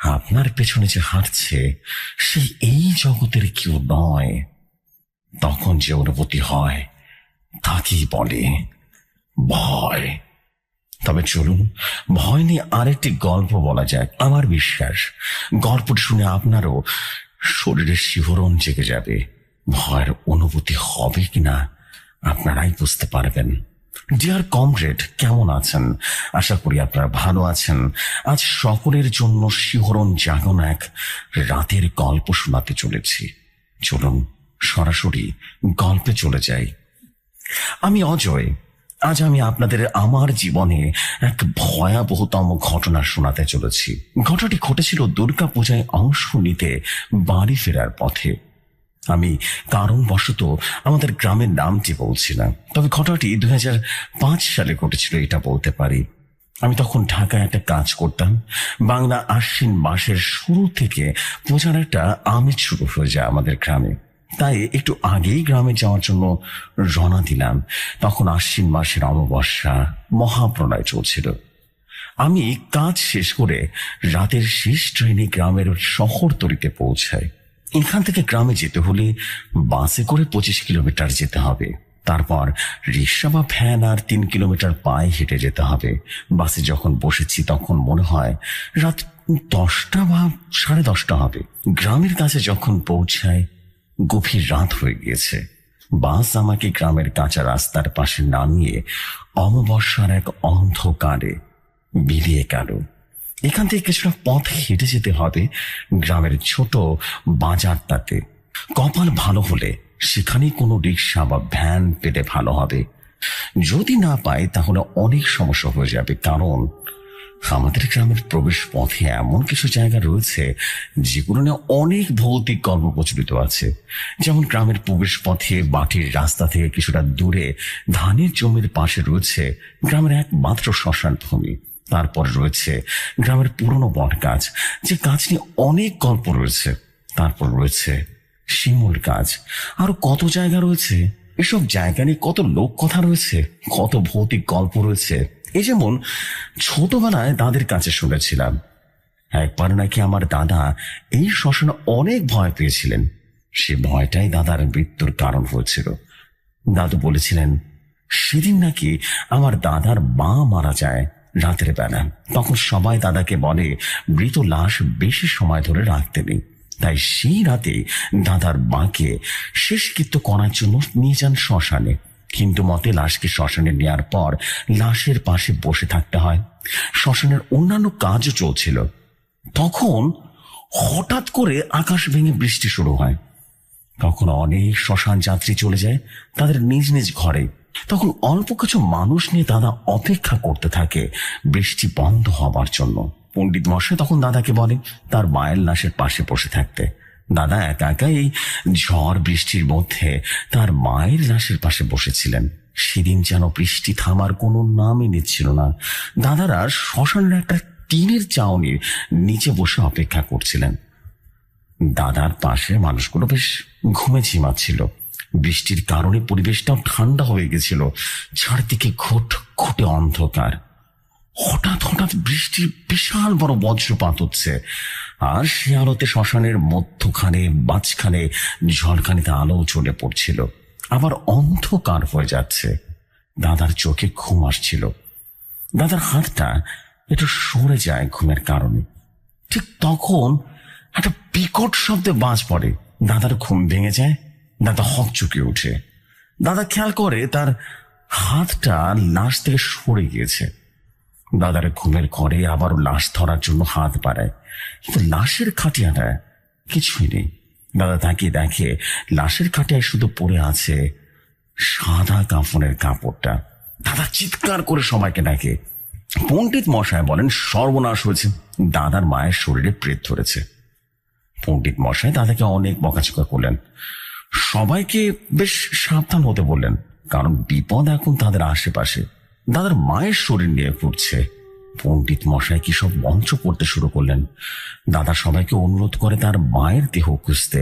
আপনার পেছনে যে হাঁটছে সে এই জগতের কেউ নয়। তখন যে অনুভূতি হয় তাকেই বলে ভয়। তবে চলুন ভয় নিয়ে আরেকটি গল্প বলা যাক। আমার বিশ্বাস গল্পটি শুনে আপনারও শরীরের শিহরণ জেগে যাবে। ভয়ের অনুভূতি হবে কিনা আপনারাই বুঝতে পারবেন। ডিয়ার কমরেড, কেমন আছেন? আশা করি আপনারা ভালো আছেন। আজ সকলের জন্য শিহরণ জাগানো এক রাতের গল্প শোনাতে চলেছি। চলুন সরাসরি গল্পে চলে যাই। আমি অজয়। আজ আমি আপনাদের আমার জীবনে এক ভয়াবহতম ঘটনা শোনাতে চলেছি। ঘটনাটি ঘটেছিল দুর্গাপূজায় অংশ নিতে বাড়ি ফেরার পথে। আমি কারণবশত আমাদের গ্রামের নামটি বলছি না, তবে ঘটনাটি 2005 সালে ঘটেছিল এটা বলতে পারি। আমি তখন ঢাকায় একটা কাজ করতাম। বাংলা আশ্বিন মাসের শুরু থেকে পূজার একটা আমেজ শুরু হয়ে যায় আমাদের গ্রামে, তাই একটু আগেই গ্রামে যাওয়ার জন্য রওনা দিলাম। তখন আশ্বিন মাসের অমাবস্যা, মহাপ্রলয় চলছিল। আমি কাজ শেষ করে রাতের শেষ ট্রেনে গ্রামের শহরতলিতে পৌঁছাই। এখান থেকে গ্রামে যেতে হলে বাসে করে 25 কিলোমিটার যেতে হবে। তারপর রিক্সা বা ভ্যান আর 3 কিলোমিটার পায়ে হেঁটে যেতে হবে। বাসে যখন বসেছি তখন মনে হয় রাত 10টা বা 10:30 হবে। গ্রামের কাছে যখন পৌঁছায় গভীর রাত হয়ে গিয়েছে। বাস আমাকে গ্রামের কাঁচা রাস্তার পাশে নামিয়ে অমাবস্যার এক অন্ধকারে বিলিয়ে গেল। এখান থেকে কিছুটা পথ হেঁটে যেতে হবে গ্রামের ছোট বাজারটাতে। কপাল ভালো হলে সেখানেই কোনো রিক্সা বা ভ্যান পেতে ভালো হবে। যদি না পাই তাহলে অনেক সমস্যা হয়ে যাবে, কারণ আমাদের গ্রামের প্রবেশ পথে এমন কিছু জায়গা রয়েছে যেগুলো নিয়ে অনেক ভৌতিক গল্প প্রচলিত আছে। যেমন গ্রামের প্রবেশ পথে মাটির রাস্তা থেকে কিছুটা দূরে ধানের জমির পাশে রয়েছে গ্রামের একমাত্র শ্মশান ভূমি। তারপর রয়েছে গ্রামের পুরনো বট গাছ, যে গাছ নিয়ে অনেক গল্প রয়েছে। তারপর রয়েছে শিমুল গাছ। আরো কত জায়গা রয়েছে। এসব জায়গা নিয়ে কত লোক কথা রয়েছে, কত ভৌতিক গল্প রয়েছে। এই যেমন ছোটবেলায় দাদের কাছে শুনেছিলাম একবার নাকি আমার দাদা এই শ্মশানে অনেক ভয় পেয়েছিলেন। সে ভয়টাই দাদার মৃত্যুর কারণ হয়েছিল। দাদু বলেছিলেন সেদিন নাকি আমার দাদার মা মারা যায় রাতের বেলা। তখন সবাই দাদাকে বলে মৃত লাশ বেশি সময় ধরে রাখতে নেই। তাই সেই রাতে দাদার মাকে শেষকৃত্য করার জন্য নিয়ে যান শ্মশানে। কিন্তু মতে লাশকে শ্মশানে নেওয়ার পর লাশের পাশে বসে থাকতে হয়। শ্মশানের অন্যান্য কাজও চলছিল। তখন হঠাৎ করে আকাশ ভেঙে বৃষ্টি শুরু হয়। তখন অনেক শ্মশান যাত্রী চলে যায় তাদের নিজ নিজ ঘরে। তখন অল্প কিছু মানুষ নিয়ে দাদা অপেক্ষা করতে থাকে বৃষ্টি বন্ধ হবার জন্য। পণ্ডিত মশাই তখন দাদাকে বলে তার মায়ের লাশের পাশে বসে থাকতে। দাদা একা একা এই ঝড় বৃষ্টির মধ্যে তার মায়ের লাশের পাশে বসেছিলেন। সেদিন যেন বৃষ্টি থামার কোনো নামই নিচ্ছিল না। দাদারা শ্মশানের একটা টিনের চাউনির নিচে বসে অপেক্ষা করছিলেন। দাদার পাশে মানুষগুলো বেশ ঘুমে ঝিমাচ্ছিল। বৃষ্টির কারণে পরিবেশটাও ঠান্ডা হয়ে গেছিল। চারদিকে ঘুটঘুটে অন্ধকার। হঠাৎ হঠাৎ বৃষ্টির বিশাল বড় বজ্রপাত হচ্ছে, আর সে আলোতে শ্মশানের মধ্যখানে মাঝখানে ঝলকানিতে আলো চলে পড়ছিল। আবার অন্ধকার হয়ে যাচ্ছে। দাদার চোখে ঘুম আসছিল। দাদার হাতটা একটু সরে যায় ঘুমের কারণে। ঠিক তখন একটা বিকট শব্দে বাজ পড়ে। দাদার ঘুম ভেঙে যায়। দাদা হকচকিয়ে উঠে। দাদা খেয়াল করে তার হাতটা লাশ থেকে সরে গিয়েছে। দাদার ঘুমের ঘরে আবারও লাশ ধরার জন্য হাত বাড়ায়, কিন্তু লাশের খাটিয়াটা কিছুই নেই। দাদা তাকিয়ে দেখে লাশের খাটিয়ায় শুধু পড়ে আছে সাদা কাফনের কাপড়টা। দাদা চিৎকার করে সবাইকে ডাকে। পণ্ডিত মশাই বলেন সর্বনাশ হয়েছে, দাদার মায়ের শরীরে প্রেত ধরেছে। পণ্ডিত মশাই দাদাকে অনেক বকাঝকা করলেন। সবাইকে বেশ সাবধান হতে বললেন, কারণ বিপদ এখন তাদের আশেপাশে। দাদার মায়ের শরীর নিয়ে ঘুরছে। পণ্ডিত মশাই কি সব মন্ত্র পড়তে শুরু করলেন। দাদা সবাইকে অনুরোধ করে তার মায়ের দেহ খুঁজতে।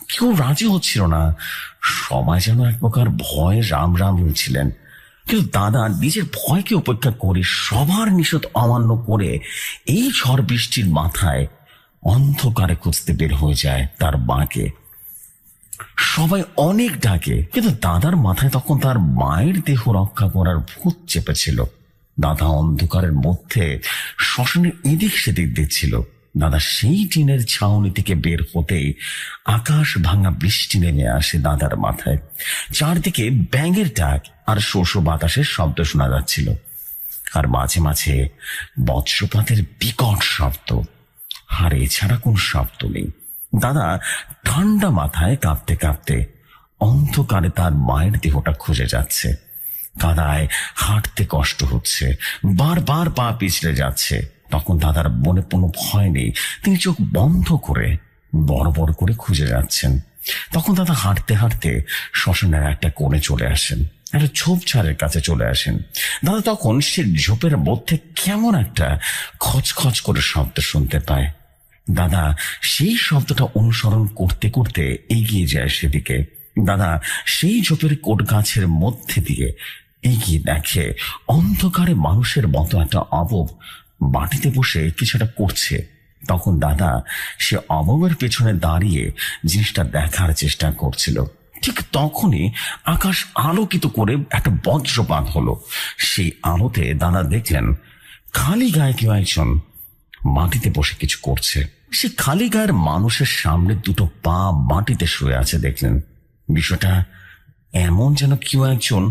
কেউ রাজি হচ্ছিল না। সবাই যেন এক প্রকার ভয়ে রাম রাম হয়েছিলেন। কিন্তু দাদা নিজের ভয়কে উপেক্ষা করে সবার নিষেধ অমান্য করে এই ঝড় বৃষ্টির মাথায় অন্ধকারে খুঁজতে বের হয়ে যায় তার মাকে। সবাই অনেক ডাকে, কিন্তু দাদার মাথায় তখন তার মায়ের দেহ রক্ষা করার ভূত চেপেছিল। দাদা অন্ধকারের মধ্যে শ্মশানের এদিক সেদিক দেখছিল। দাদা সেই টিনের ছাউনি থেকে বের হতেই আকাশ ভাঙা বৃষ্টি নেমে আসে দাদার মাথায়। চারদিকে ব্যাঙের ডাক আর শোষ বাতাসের শব্দ শোনা যাচ্ছিল, আর মাঝে মাঝে বজ্রপাতের বিকট শব্দ। আর এছাড়া কোন শব্দ নেই। দাদা ঠান্ডা মাথায় কাঁপতে কাঁপতে অন্ধকারে তার মায়ের দেহটা খুঁজে যাচ্ছে। কাদায় হাঁটতে কষ্ট হচ্ছে, বারবার পা পিছলে যাচ্ছে। তখন দাদার মনে কোনো ভয় নেই, তিনি চোখ বন্ধ করে বড় বড় করে খুঁজে যাচ্ছেন। তখন দাদা হাঁটতে হাঁটতে শ্মশানের একটা কোণে চলে আসেন, একটা ঝোপঝাড়ের কাছে চলে আসেন। দাদা তখন সে ঝোপের মধ্যে কেমন একটা খচখচ করে শব্দ শুনতে পায়। দাদা সেই শব্দটা অনুসরণ করতে করতে এগিয়ে যায় সেদিকে। দাদা সেই ঝোপের কোট গাছের মধ্যে দিয়ে এগিয়ে দেখে অন্ধকারে মানুষের মতো একটা অবব মাটিতে বসে কিছুটা করছে। তখন দাদা সে অববের পেছনে দাঁড়িয়ে জিনিসটা দেখার চেষ্টা করছিল। ঠিক তখনই আকাশ আলোকিত করে একটা বজ্রপাত হলো। সেই আলোতে দাদা দেখলেন খালি গায়ে কেউ একজন মাটিতে বসে কিছু করছে। সে খালি গায়ের মানুষের সামনে দুটো পা মাটিতে শুয়ে আছে। দেখলেন বিষয়টা এমন যেন কেউ একজন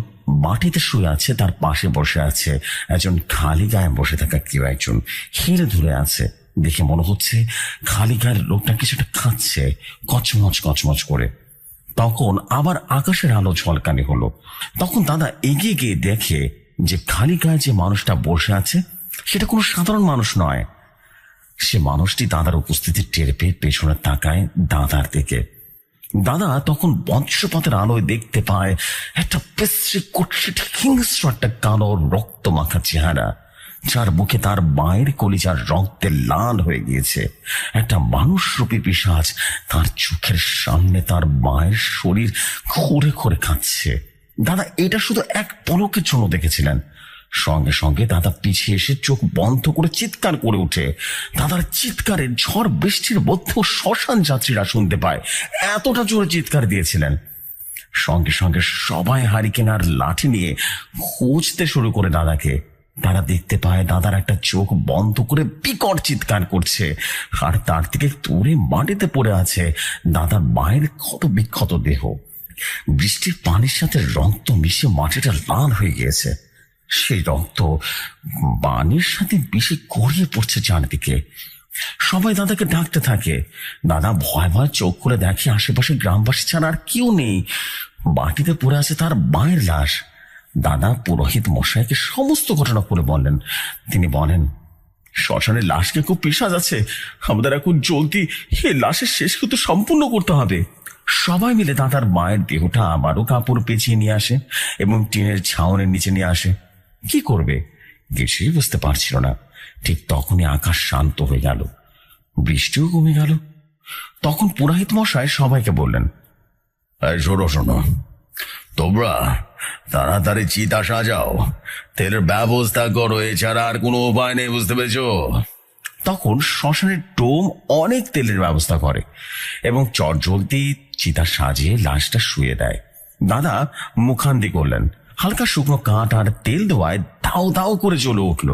মাটিতে শুয়ে আছে, তার পাশে বসে আছে একজন খালি গায়ে বসে থাকা কেউ একজন, হেরে ধরে আছে। দেখে মনে হচ্ছে খালি গায়ের লোকটা কিছুটা খাচ্ছে কচমচ কচমচ করে। তখন আবার আকাশের আলো ঝলকানি হলো। তখন দাদা এগিয়ে গিয়ে দেখে যে খালি গায়ে যে মানুষটা বসে আছে সেটা কোনো সাধারণ মানুষ নয়। সে মানুষটি দাদার উপস্থিতি টের পেয়ে পেছনে তাকায় দাদার দিকে। দাদা তখন বজ্রপাতের আলোয় দেখতে পায় একটা পেস্ট্রি কুৎসিত হিংস্র একটা কালো রক্ত মাখা চেহারা, যার মুখে তার মায়ের কলিজার রক্তে লাল হয়ে গিয়েছে। একটা মানুষরূপী পিশাচ তার চোখের সামনে তার মায়ের শরীর খোঁড়ে খোঁড়ে খাচ্ছে। দাদা এটা শুধু এক পলকের জন্য দেখেছিলেন। সঙ্গে সঙ্গে দাদা পিছিয়ে এসে চোখ বন্ধ করে চিৎকার করে ওঠে। দাদার চিৎকারে ঝড় বৃষ্টির মধ্যেও শ্মশান যাত্রীরা শুনতে পায়, এতটা জোরে চিৎকার দিয়েছিলেন। সঙ্গে সঙ্গে সবাই হারিকেন আর লাঠি নিয়ে খুঁজতে শুরু করে দাদাকে। তারা দেখতে পায় দাদার একটা চোখ বন্ধ করে বিকট চিৎকার করছে, আর তার থেকে দূরে মাটিতে পড়ে আছে দাদার মায়ের ক্ষত বিক্ষত দেহ। বৃষ্টির পানির সাথে রক্ত মিশে মাটিটা লাল হয়ে গিয়েছে। সেই রক্ত পানির সাথে বেশি গড়িয়ে পড়ছে চারদিকে। সবাই দাদাকে ডাকতে থাকে। দাদা ভয় ভয় চোখ করে দেখে আশেপাশে গ্রামবাসী ছাড়া আর কেউ নেই। মাটিতে পড়ে আছে তার মায়ের লাশ। দাদা পুরোহিত মশাইকে সমস্ত ঘটনা করে বললেন। তিনি বলেন, শ্মশানের লাশকে খুব পিশাচ আছে, আমাদের এখন জলদি এই লাশের শেষ কিন্তু সম্পূর্ণ করতে হবে। সবাই মিলে দাদার মায়ের দেহটা আবারও কাপড় পেঁচিয়ে নিয়ে আসে এবং টিনের ছাউনের নিচে নিয়ে আসে। কি করবে কিছুই বুঝতে পারছিল না। ঠিক তখনই আকাশ শান্ত হয়ে গেল, বৃষ্টিও কমে গেল। তখন পুরোহিত মশাই সবাইকে বললেন, শোনো শোনো, তোমরা তাড়াতাড়ি চিতা সাজাও, তেলের ব্যবস্থা করো, এছাড়া আর কোনো উপায় নেই, বুঝতে পেরেছ? তখন শ্মশানের ডোম অনেক তেলের ব্যবস্থা করে এবং চটজলদি চিতা সাজিয়ে লাশটা শুয়ে দেয়। দাদা মুখান্দি করলেন। হালকা শুকনো কাঠ আর তেল দেওয়ায় দাও দাও করে জ্বলে উঠল।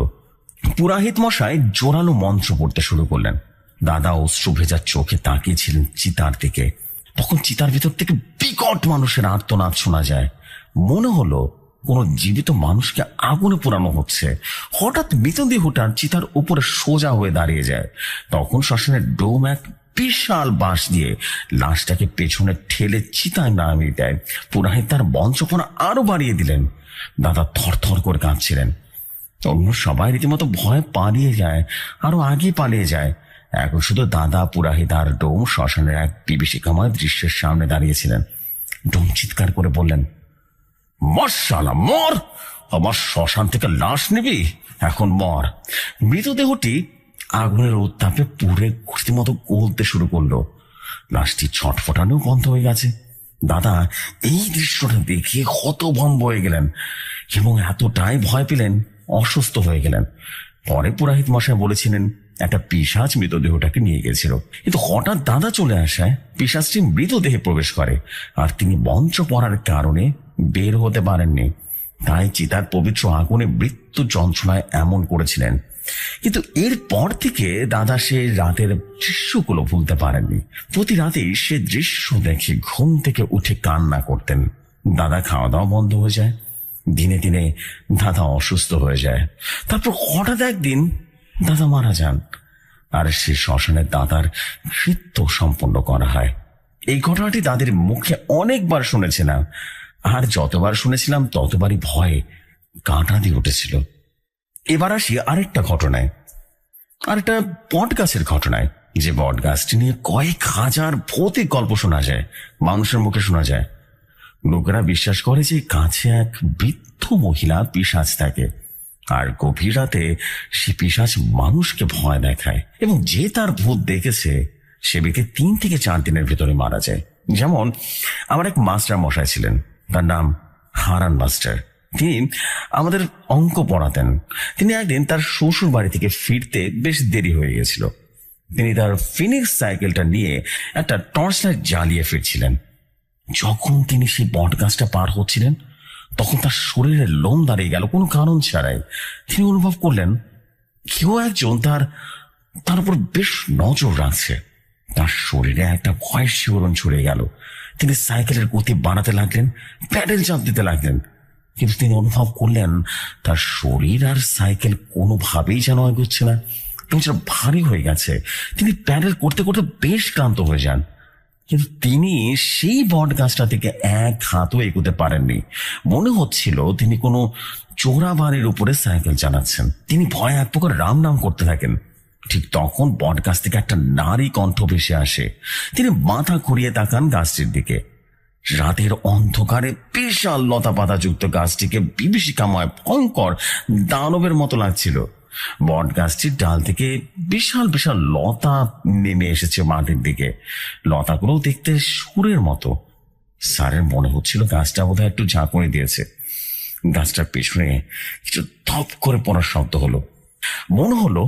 পুরাহিত মশাই জোরালো মন্ত্র পড়তে শুরু করলেন। দাদা অশ্রু ভেজা চোখে তাকিয়েছিলেন চিতার দিকে। তখন চিতার ভিতর থেকে বিকট মানুষের আর্তনাদ শোনা যায়। মনে হলো কোনো জীবিত মানুষকে আগুনে পোড়ানো হচ্ছে। হঠাৎ মৃতদেহটা চিতার উপরে সোজা হয়ে দাঁড়িয়ে যায়। তখন শ্মশানের ডোম এক বিশাল বাঁশ দিয়ে লাশটাকে পেছনে ঠেলে চিতায় নামিয়ে দেয়। পুরাহিত তার বঞ্চনা আরো বাড়িয়ে দিলেন। দাদা থরথর করে কাঁদছিলেন। অন্য সবাই রীতিমতো ভয় পালিয়ে যায়, আরো আগে পালিয়ে যায়। এখন শুধু দাদা, পুরাহিত আর ডোম শ্মশানের এক বিভীষিকাময় দৃশ্যের সামনে দাঁড়িয়েছিলেন। ডোম চিৎকার করে বললেন, মর শালা মর, আমার শ্মশান থেকে লাশ নিবি, এখন মর। মৃতদেহটি আগুনের উত্তাপে পুড়ে মতো গলতে শুরু করলো। লাশটি ছটফটানো বন্ধ হয়ে গেছে। দাদা এই দৃশ্যটা দেখে হতভম্ব হয়ে গেলেন এবং এতটাই ভয় পেলেন অসুস্থ হয়ে গেলেন। পরে পুরোহিত মশাই বলেছিলেন, একটা পিশাচ মৃতদেহটাকে নিয়ে গেছিল। কিন্তু হঠাৎ দাদা চলে আসায় পিশাচটি মৃতদেহে প্রবেশ করে, আর তিনি মন্ত্র পড়ার কারণে বের হতে পারেননি। তাই চিতার পবিত্র আগুনে মৃত্যু যন্ত্রণায় এমন করেছিলেন। কিন্তু এরপর থেকে দাদা সে রাতের দৃশ্যগুলো ভুলতে পারেননি। প্রতি রাতেই সে দৃশ্য দেখে ঘুম থেকে উঠে কান্না করতেন। দাদা খাওয়া দাওয়া বন্ধ হয়ে যায়। দিনে দিনে দাদা অসুস্থ হয়ে যায়। তারপর হঠাৎ একদিন দাদা মারা যান, আর সে শ্মশানে দাদার কৃত্য সম্পন্ন করা হয়। এই ঘটনাটি দাদের মুখে অনেকবার শুনেছিলাম, আর যতবার শুনেছিলাম ততবারই ভয়ে কাঁটা দিয়ে উঠেছিল। এবার আসি আরেকটা ঘটনায়, আরেকটা বট গাছের ঘটনায়। যে বট গাছটি নিয়ে কয়েক হাজার ভৌতিক গল্প শোনা যায়, মানুষের মুখে শোনা যায়। লোকেরা বিশ্বাস করে যে গাছে এক বৃদ্ধ মহিলা পিশাচ থাকে, আর গভীর রাতে সে পিশাচ মানুষকে ভয় দেখায়, এবং যে তার ভূত দেখেছে সে ব্যক্তি 3 থেকে 4 দিনের ভেতরে মারা যায়। যেমন আমার এক মাস্টার মশাই ছিলেন, তার নাম হারান মাস্টার। তিনি আমাদের অঙ্ক পড়াতেন। তিনি একদিন তার শ্বশুর বাড়ি থেকে ফিরতে বেশ দেরি হয়ে গেছিল। তিনি তার ফিনিক্স সাইকেলটা নিয়ে একটা টর্চ লাইট জ্বালিয়ে ফিরছিলেন। যখন তিনি সেই বট গাছটা পার হচ্ছিলেন, তখন তার শরীরের লোম দাঁড়িয়ে গেল কোনো কারণ ছাড়াই। তিনি অনুভব করলেন কেউ একজন তার উপর বেশ নজর রাখছে। তার শরীরে একটা ভয়ের শিহরণ ছড়ে গেল। তিনি সাইকেলের গতি বাড়াতে লাগলেন, প্যাডেল চাপ দিতে লাগলেন, কিন্তু তিনি অনুভব করলেন তার শরীর আর সাইকেল কোনোভাবেই যেন এগোচ্ছে না, এবং যেন ভারী হয়ে গেছে। তিনি প্যাডেল করতে করতে বেশ ক্লান্ত হয়ে যান, কিন্তু তিনি সেই বট গাছটা থেকে এক হাতও এগোতে পারেননি। মনে হচ্ছিল তিনি কোনো চোরা বাড়ির উপরে সাইকেল চালাচ্ছেন। তিনি ভয়ে এক প্রকার রাম নাম করতে থাকেন। ঠিক তখন বট গাছ থেকে একটা নারী কণ্ঠ ভেসে আসে। তিনি মাথা ঘুরিয়ে তাকান গাছটির দিকে। রাতের অন্ধকারে বিশাল লতা পাতাযুক্ত গাছটিকে বিভীষিকাময় ভয়ঙ্কর দানবের মতো লাগছিল। বট গাছটির ডাল থেকে বিশাল বিশাল লতা নেমে এসেছে মাটির দিকে। লতাগুলো দেখতে সুরের মতো। স্যারের মনে হচ্ছিল গাছটা বোধহয় একটু ঝাঁকুনি দিয়েছে। গাছটার পেছনে কিছু ধপ করে পড়ার শব্দ হলো। মনে হলো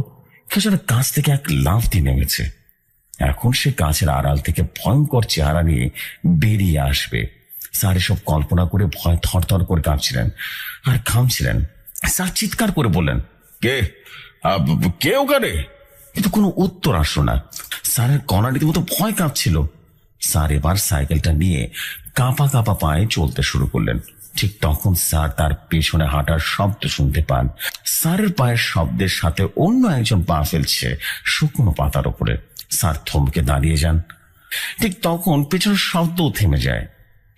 কেউ যেন গাছ থেকে এক লাফ দিয়ে নেমেছে। এখন সে গাছের আড়াল থেকে ভয়ঙ্কর চেহারা নিয়ে বেরিয়ে আসবে। স্যার এসব কল্পনা করে ভয় থরথর করে কাঁপছিলেন আর ঘামছিলেন। স্যার চিৎকার করে বললেন, কে কে ওখানে? কিন্তু কোনো উত্তর আসলো না। স্যারের কণা রীতিমতো ভয় কাঁপছিল। স্যার এবার সাইকেলটা নিয়ে কাঁপা কাঁপা পায়ে চলতে শুরু করলেন। ঠিক তখন স্যার তার পেছনে হাঁটার শব্দ শুনতে পান। স্যারের পায়ের শব্দের সাথে অন্য একজন পা ফেলছে শুকনো পাতার উপরে। স্যার থমকে দাঁড়িয়ে যান। ঠিক তখন পেছনের শব্দও থেমে যায়।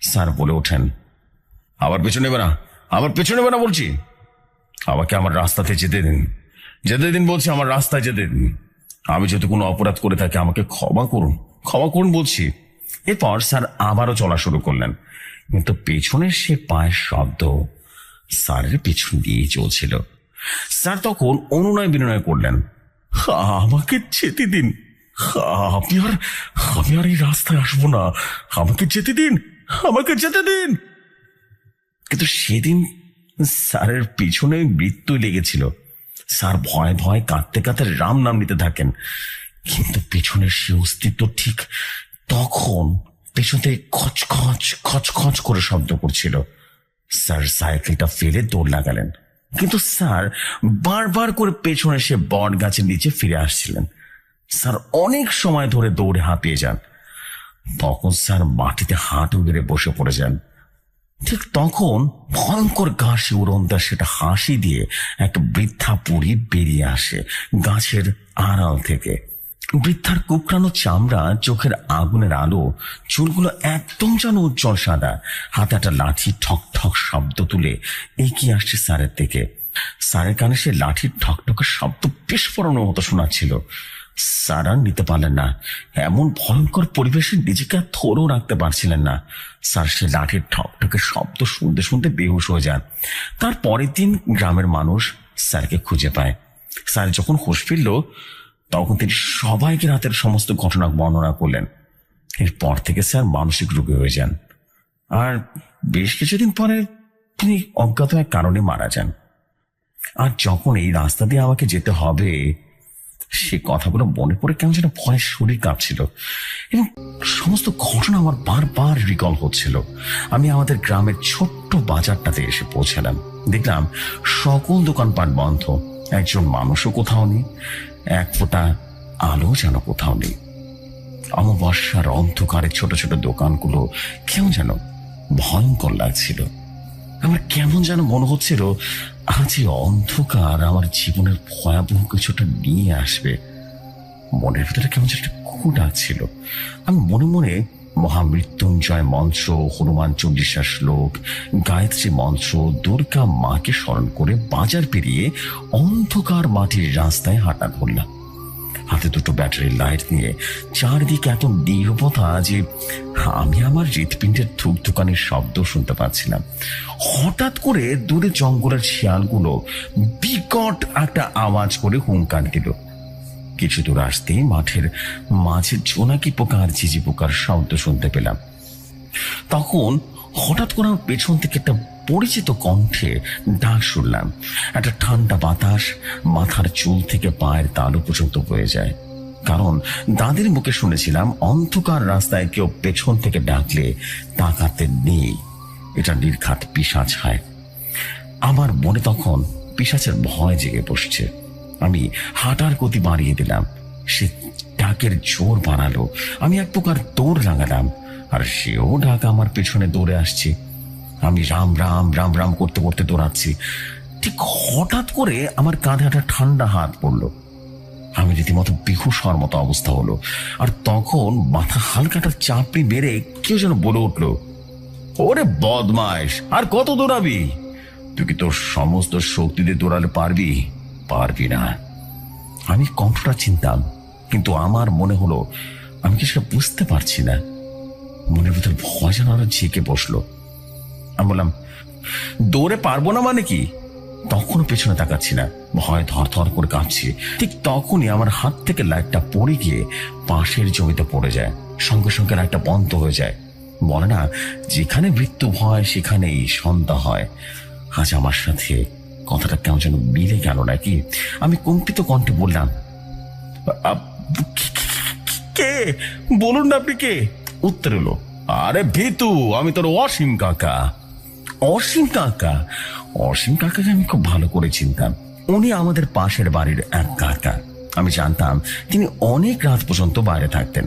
স্যার বলে ওঠেন, আবার পেছনে নেবে না, আমার পেছনে নেবে না বলছি। আমাকে আমার রাস্তাতে যেতে দিন, যেতে দিন বলছি, আমার রাস্তায় যেতে দিন। আমি যেহেতু কোনো অপরাধ করে থাকি আমাকে ক্ষমা করুন, ক্ষমা করুন বলছি। এরপর স্যার আবারও চলা শুরু করলেন, কিন্তু পেছনের সে পায়ের শব্দ স্যারের পেছন দিয়েই চলছিল। স্যার তখন অনুনয় বিনয় করলেন, আমাকে যেতে দিন, আমি আর এই রাস্তায় আসবো না, আমাকে যেতে দিন, আমাকে যেতে দিন। কিন্তু সেদিন স্যারের পিছনে মৃত্যু লেগেছিল। স্যার ভয় ভয় কাঁদতে কাঁদতে রাম নাম নিতে থাকেন, কিন্তু পেছনের সে অস্তিত্ব ঠিক তখন পেছন থেকে খচখচ খচখচ করে শব্দ করছিল। স্যার সাইকেলটা ফেলে দৌড় লাগালেন, কিন্তু স্যার বারবার করে পেছনে সে বট গাছের নিচে ফিরে আসছিলেন। স্যার অনেক সময় ধরে দৌড়ে হাঁপিয়ে যান। তখন স্যার মাটিতে হাঁটু গেড়ে বসে পড়ে যান। ঠিক তখন ভয়ঙ্কর গা শিউরন্তা সেটা হাসি দিয়ে একটা বৃদ্ধা বুড়ি বেরিয়ে আসে গাছের আড়াল থেকে। বৃদ্ধার কুকরানো চামড়া, চোখের আগুনের আলো, চুলগুলো একদম যেন উজ্জ্বল সাদা। হাতে একটা লাঠি ঠক ঠক শব্দ তুলে এগিয়ে আসছে স্যারের দিকে। স্যারের কানে সে লাঠির ঠকঠকের শব্দ বিস্ফোরণের মতো শোনাচ্ছিল। স্যার আর নিতে পারলেন না। এমন ভয়ঙ্কর পরিবেশে নিজেকে আর থরও রাখতে পারছিলেন না। স্যার সে লাঠির ঠকঠকের শব্দ শুনতে শুনতে বেহুশ হয়ে যান। তার পরের দিন গ্রামের মানুষ স্যারকে খুঁজে পায়। স্যার যখন হুঁশ ফিরল, তখন তিনি সবাইকে রাতের সমস্ত ঘটনা বর্ণনা করলেন। এরপর থেকে স্যার মানসিক রোগী হয়ে যান, আর বেশ কিছুদিন পরে তিনি অজ্ঞাত এক কারণে মারা যান। আর যখন এই রাস্তা দিয়ে আমাকে যেতে হবে, সে কথাগুলো মনে পড়ে কেমন যেন ভয়ে শরীর কাঁপছিল এবং সমস্ত ঘটনা আমার বারবার রিকল হচ্ছিল। আমি আমাদের গ্রামের ছোট্ট বাজারটাতে এসে পৌঁছালাম। দেখলাম সকল দোকানপাট বন্ধ, একজন মানুষও কোথাও নেই, এক ফোঁটা আলো যেন কোথাও নেই। অমাবস্যার অন্ধকারে ছোট ছোট দোকানগুলো কেমন যেন ভয়ঙ্কর লাগছিল। আমার কেমন যেন মনে হচ্ছিল আজ এই অন্ধকার আমার জীবনের ভয়াবহ কিছুটা নিয়ে আসবে। মনের ভিতরে কেমন যেন একটা কু ডাকছিল। আমি মনে মনে মহামৃত্যুঞ্জয় মন্ত্র, হনুমান চল্লিশা শ্লোক, গায়ত্রী মন্ত্র, দুর্গা মাকে স্মরণ করে বাজার পেরিয়ে অন্ধকার মাটির রাস্তায় হাঁটা ধরলাম। হাতে দুটো ব্যাটারি লাইট নিয়ে চারদিকে এত নীরবতা যে আমি আমার হৃৎপিণ্ডের ধুকধুকানির শব্দ শুনতে পাচ্ছিলাম। হঠাৎ করে দূরে জঙ্গলের শিয়ালগুলো বিকট একটা আওয়াজ করে হুঙ্কার দিল। কিছু দূর আসতেই মাঠের মাঝে জোনাকি পোকা আর ঝিঝি পোকার শব্দ শুনতে পেলাম। তখন হঠাৎ করে আমার পেছন থেকে একটা পরিচিত কণ্ঠে ডাক শুনলাম। একটা ঠান্ডা বাতাস মাথার চুল থেকে পায়ের তালু পর্যন্ত বয়ে যায়। কারণ দাদির মুখে শুনেছিলাম অন্ধকার রাস্তায় কেউ পেছন থেকে ডাকলে তাকাতে নেই, এটা নির্ঘাত পিশাচ হয়। আমার মনে তখন পিশাচের ভয় জেগে বসছে। আমি হাঁটার গতি বাড়িয়ে দিলাম। সে ডাকের জোর বাড়ালো। আমি এক প্রকার দৌড় লাগালাম আর সেও ডাক আমার পেছনে দৌড়ে আসছে। আমি রাম রাম রাম রাম করতে করতে দৌড়াচ্ছি। ঠিক হঠাৎ করে আমার কাঁধে একটা ঠান্ডা হাত পড়লো। আমি রীতিমতো বেহুশ হওয়ার মতো অবস্থা হলো। আর তখন মাথা হালকাটা চাপড়ি মেরে কেউ যেন বলে উঠলো, ওরে বদমাইশ, আর কত দৌড়াবি? তুই কি তোর সমস্ত শক্তি দিয়ে দৌড়ালে পারবি? পারবি না। আমি কণ্ঠটা চিনতাম, কিন্তু আমার মনে হলো আমি কি সেটা বুঝতে পারছি না। মনের ভিতর ভয় যেন আরো ঝেঁকে বসলো। আমি বললাম, দৌড়ে পারবো না মানে কি? তখনও পেছনে তাকাচ্ছি না, ভয় থর থর করে কাঁপছি। ঠিক তখনই আমার হাত থেকে লাইটটা পড়ে গিয়ে পাশের জমিতে পড়ে যায়। সঙ্গে সঙ্গে লাইটটা বন্ধ হয়ে যায়। বলে না, যেখানে মৃত্যু ভয় সেখানেই সন্ধ্যা হয়। আজ আমার সাথে কথাটা কেমন যেন মিলে গেল নাকি। আমি কম্পিত কণ্ঠে বললাম, কে? বলুন না আপনি কে? উত্তর এলো, আরে ভিতু, আমি তোর অসীম কাকা। অসীম কাকা? অসীম কাকাকে আমি খুব ভালো করে চিনতাম। উনি আমাদের পাশের বাড়ির এক কাকা। আমি জানতাম তিনি অনেক রাত পর্যন্ত বাইরে থাকতেন।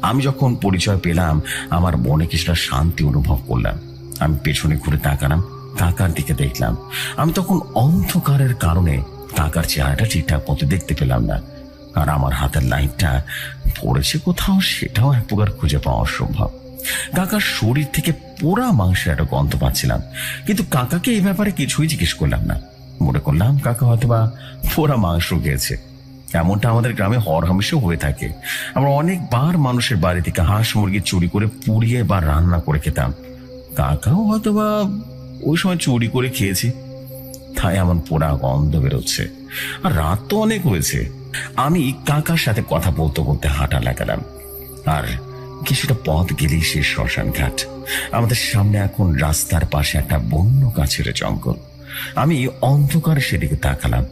আমি যখন পরিচয় পেলাম আমার মনে কিছুটা শান্তি অনুভব করলাম। আমি পেছনে ঘুরে তাকালাম, কাকার দিকে দেখলাম। আমি তখন অন্ধকারের কারণে কাকার চেহারাটা ঠিকঠাক মতো দেখতে পেলাম না। আর আমার হাতের লাইটটা পড়েছে কোথাও সেটাও এক প্রকার খুঁজে পাওয়া অসম্ভব। কাকার শরীর থেকে পোড়া মাংসের একটা গন্ধ পাচ্ছিলাম, কিন্তু কাকাকে এই ব্যাপারে কিছুই জিজ্ঞেস করলাম না। মনে করলাম কাকা হয়তোবা পোড়া মাংস খেয়েছে। এমনটা আমাদের গ্রামে হরহামেশা হয়ে থাকে। আমরা অনেকবার মানুষের বাড়ি থেকে হাঁস মুরগি চুরি করে পুড়িয়ে বা রান্না করে খেতাম। কাকাও হয়তোবা ওই সময় চুরি করে খেয়েছি, তাই এমন পোড়া গন্ধ বেরোচ্ছে। আর রাত তো অনেক হয়েছে। আমি কাকার সাথে কথা বলতে বলতে হাঁটা লাগালাম। আর কিছুটা পথ গেলেই সে শ্মশান ঘাট। আমাদের সামনে এখন রাস্তার পাশে একটা বন্য গাছের জঙ্গল। আমি অন্ধকারে সেদিকে তাকালাম।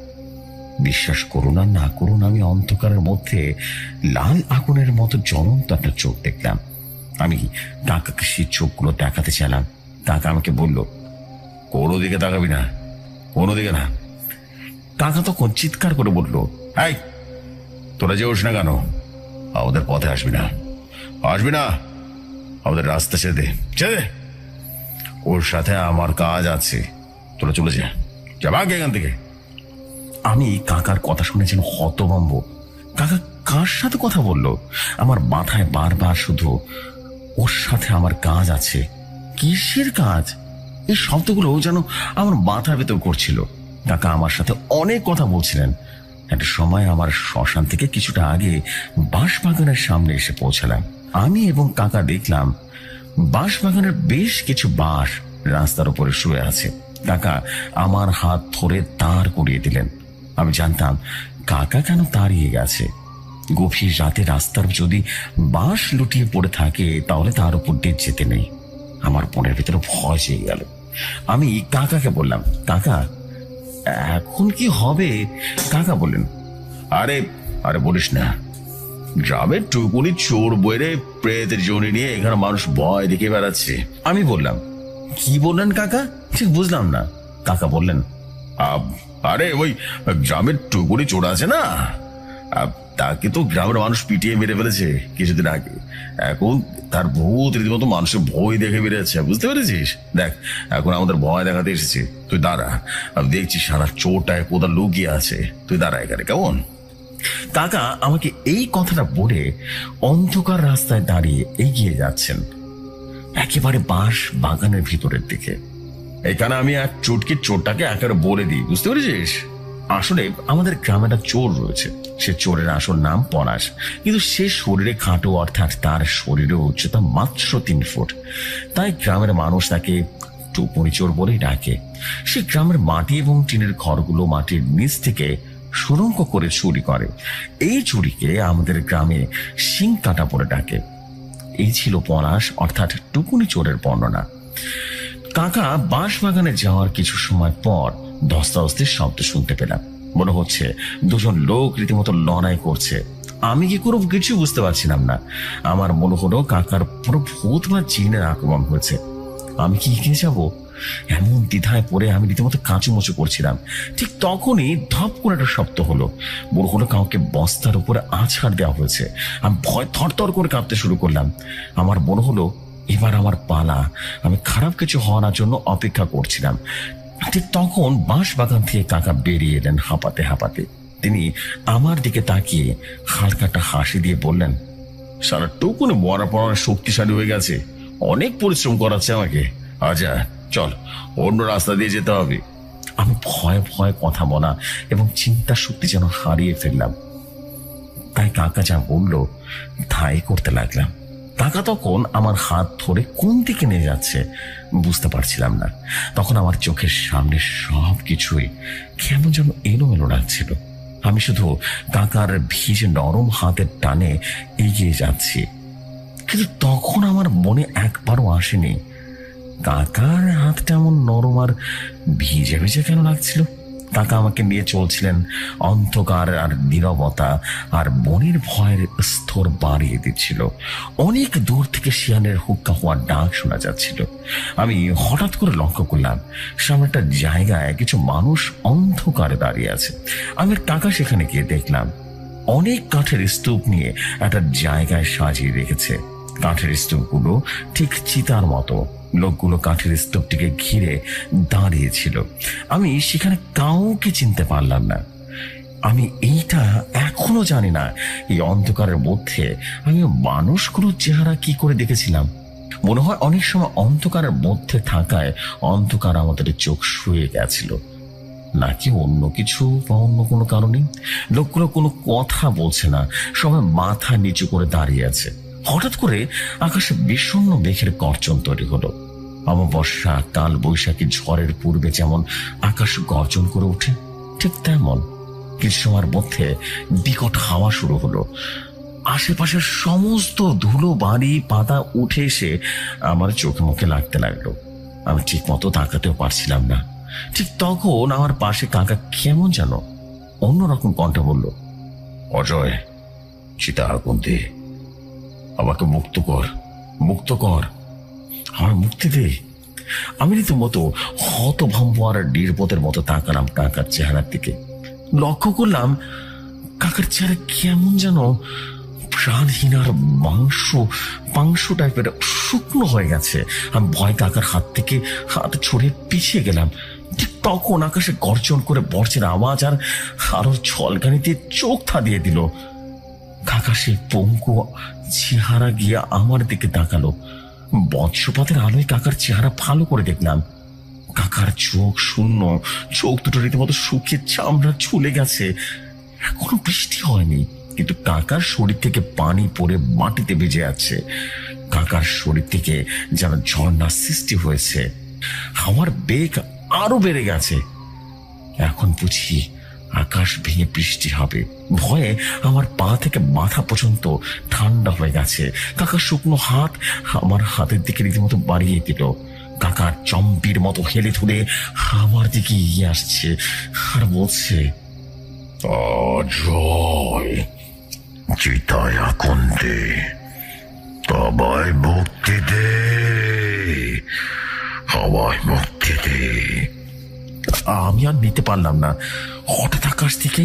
বিশ্বাস করুন আর না করুন, আমি অন্ধকারের মধ্যে লাল আগুনের মতো জ্বলন্ত একটা চোখ দেখলাম। আমি কাকাকে সেই চোখগুলো দেখাতে চাইলাম। কাকা আমাকে বলল, কোনো দিকে তাকাবি না, কোনো দিকে না। কাকা তখন চিৎকার করে বলল, এই তোরা যেওস না কেন? আমাদের পথে আসবি না, আসবি না, আমাদের রাস্তা ছেড়ে দে, ছেড়ে দে। ওর সাথে আমার কাজ আছে, তোরা চলে যা, যা ভাগ এখান থেকে। আমি কাকার কথা শুনে যেন হতভম্ব। কাকা কার সাথে কথা বললো? আমার মাথায় বারবার শুধু ওর সাথে আমার কাজ আছে। কিসের কাজ? এই শব্দগুলো যেন আমার মাথার ভেতর করছিল। কাকা আমার সাথে অনেক কথা বলছিলেন। একটা সময় আমার শ্মশান থেকে কিছুটা আগে বাঁশবাগানের সামনে এসে পৌঁছালাম। আমি এবং কাকা দেখলাম বাঁশবাগানের বেশ কিছু বাঁশ রাস্তার উপরে শুয়ে আছে। কাকা আমার হাত ধরে দাঁড় করিয়ে দিলেন। আমি জানতাম কাকা কেন দাঁড়িয়ে গেছে। গভীর রাতে রাস্তার যদি বাঁশ লুটিয়ে পড়ে থাকে তাহলে তার উপর দিয়ে যেতে নেই। আমার মনের ভিতরে ভয় জেগে গেল। আমি কাকাকে বললাম, কাকা এখন কি হবে? কাকা বললেন, আরে আরে বলিস না, গ্রামের টুকুনি চোর বইরে প্রেতের জনি নিয়ে এখানে মানুষ ভয় দেখে বেড়াচ্ছে। আমি বললাম, কি বললেন কাকা? ঠিক বুঝলাম না। কাকা বললেন, আরে ওই গ্রামের টুকুনি চোর আছে না, তাকে তো গ্রামের মানুষ পিটিয়ে মেরে ফেলেছে কিছুদিন আগে। এখন তার ভূত রীতিমতো মানুষের ভয় দেখে বেড়েছে, বুঝতে পেরেছিস? দেখ, এখন আমাদের ভয় দেখাতে এসেছে। তুই দাঁড়া, আমি দেখছি সারা চোরটায় কোথা লুকিয়ে আছে। তুই দাঁড়া এখানে, কেমন? কাকা আমাকে এই কথাটা বলে অন্ধকার রাস্তায় দাঁড়িয়ে এগিয়ে যাচ্ছেন একেবারে বাঁশ বাগানের ভিতরের দিকে। এখানে আমি এক চুটকির চোরটাকে একেবারে বলে দিই, বুঝতে পেরেছিস? আসলে আমাদের গ্রামে একটা চোর রয়েছে। সে চোরের আসল নাম পলাশ, কিন্তু সে শরীরে খাটো, অর্থাৎ তার শরীরের উচ্চতা মাত্র 3 ফুট। তাই গ্রামের মানুষ তাকে টুকুনি চোর বলেই ডাকে। সে গ্রামের মাটি এবং টিনের ঘরগুলো মাটির নিচ থেকে সুড়ঙ্গ করে চুরি করে। এই চুরিকে আমাদের গ্রামে শিং কাটা বলে ডাকে। এই ছিল পলাশ অর্থাৎ টুকুনি চোরের বর্ণনা। কাকা বাঁশ বাগানে যাওয়ার কিছু সময় পর ধস্তাধস্তির শব্দ শুনতে পেলাম। মনে হচ্ছে দুজন লোক রীতিমতো লড়াই করছে। আমি কি করব কিছু বুঝতে পারছিলাম না। আমার মনে হলো কাকার পুরো ভূত বা জিনের আক্রমণ হয়েছে। আমি কি এগিয়ে যাবো? এমন দ্বিধায় পড়ে আমি রীতিমতো কাঁচুমুচু করছিলাম। ঠিক তখনই ধপ করে একটা শব্দ হলো। মনে হলো কাউকে বস্তার উপরে আছাড় দেওয়া হয়েছে। আমি ভয় থরথর করে কাঁপতে শুরু করলাম। আমার মনে হলো এবার আমার পালা। আমি খারাপ কিছু হওয়ার জন্য অপেক্ষা করছিলাম। ঠিক তখন বাঁশ বাগান থেকে কাকা বেরিয়ে এলেন হাঁপাতে হাঁপাতে। তিনি আমার দিকে তাকিয়ে হালকা একটা হাসি দিয়ে বললেন, সারা টুকুনি মরা পড়ার শক্তিশালী হয়ে গেছে, অনেক পরিশ্রম করাচ্ছে আমাকে। আচ্ছা চল, অন্য রাস্তা দিয়ে যেতে হবে। আমি ভয়ে ভয়ে কথা বলা এবং চিন্তার শক্তি যেন হারিয়ে ফেললাম। তাই কাকা যা বলল তাই করতে লাগলাম। কাকা তখন আমার হাত ধরে কোন দিকে নিয়ে যাচ্ছে বুঝতে পারছিলাম না। তখন আমার চোখের সামনে সবকিছুই কেমন যেন এলোমেলো লাগছিল। আমি শুধু কাকার ভিজে নরম হাতের টানে এগিয়ে যাচ্ছি, কিন্তু তখন আমার মনে একবারও আসেনি কাকার হাতটা এমন নরম আর ভিজে ভিজে কেন লাগছিল। কাকা আমাকে নিয়ে চলছিলেন। অন্ধকার আর নীরবতা আর বনের ভয়ের স্তর বাড়িয়ে দিচ্ছিল। অনেক দূর থেকে শিয়ালের হুক্কা হওয়ার ডাক শোনা যাচ্ছিল। আমি হঠাৎ করে লক্ষ্য করলাম সামনে একটা জায়গায় কিছু মানুষ অন্ধকারে দাঁড়িয়ে আছে। আমি কাকা সেখানে গিয়ে দেখলাম অনেক কাঠের স্তূপ নিয়ে একটা জায়গায় সাজিয়ে রেখেছে। কাঠের স্তূপগুলো ঠিক চিতার মতো। লোকগুলো কাঠের স্তূপটিকে ঘিরে দাঁড়িয়েছিল। আমি সেখানে কাউকে চিনতে পারলাম না। আমি এইটা এখনো জানি না, এই অন্ধকারের মধ্যে আমি মানুষগুলোর চেহারা কি করে দেখেছিলাম। মনে হয় অনেক সময় অন্ধকারের মধ্যে থাকায় অন্ধকার আমাদের চোখ শুয়ে গেছিল, নাকি অন্য কিছু বা অন্য কোনো কারণে। লোকগুলো কোনো কথা বলছে না, সবাই মাথা নিচু করে দাঁড়িয়ে আছে। হঠাৎ করে আকাশে বিষণ্ণ মেঘের গর্জন তৈরি হলো। অমাবস্যা কাল বৈশাখী ঝড়ের পূর্বে যেমন আকাশ গর্জন করে ওঠে, ঠিক তেমন কিছু সময়ের মধ্যে বিকট হাওয়া শুরু হলো। আশেপাশের সমস্ত ধুলো বাড়ি পাতা উঠে এসে আমার চোখে মুখে লাগতে লাগলো। আমি ঠিক মতো তাকাতেও পারছিলাম না। ঠিক তখন আমার পাশে কাকা কেমন যেন অন্যরকম কণ্ঠে বলল, অজয়, চিতা আগুন দে, আমাকে মুক্ত কর, মুক্ত কর, আমার মুক্তি দে। আমি রীতিমতো হতভম্ব আর নির্বোধের মতো তাকালাম কাকার চেহারার দিকে। লক্ষ্য করলাম কাকার চেহারা কেমন যেন প্রাণহীন আর মাংস টাইপের শুকনো হয়ে গেছে। আমি ভয় কাকার হাত থেকে হাত ছড়িয়ে পিছিয়ে গেলাম। ঠিক তখন আকাশে গর্জন করে বর্ষের আওয়াজ আর আলোর ঝলকানিতে চোখ ধাঁধিয়ে দিল। কাকা সেই পঙ্কু চেহারা গিয়ে আমার দিকে তাকালো। বজ্রপাতের আলোয় কাকার চেহারা ভালো করে দেখলাম। কাকার চোখ শূন্য, চোখ দুটো রীতিমতো শুকিয়ে চামড়া ঝুলে গেছে। এখনো বৃষ্টি হয়নি, কিন্তু কাকার শরীর থেকে পানি পড়ে মাটিতে ভিজে যাচ্ছে। কাকার শরীর থেকে যেন ঝর্ণার সৃষ্টি হয়েছে। হাওয়ার বেগ আরো বেড়ে গেছে। এখন বুঝি আকাশ ভেঙে বৃষ্টি হবে। ভয়ে আমার পা থেকে মাথা পর্যন্ত ঠান্ডা হয়ে গেছে। কাকার শুকনো হাত আমার হাতের দিকে রীতিমতো বাড়িয়ে দিল। কাকার চম্পির মতো হেলে ধুলে আমার দিকে এগিয়ে আসছে আর বলছে, অজয়, চিতায় আগুন দে, আমায় মুক্তি দে, আমায় মুক্তি দে। আমি আর নিতে পারলাম না। হঠাৎ আকাশ থেকে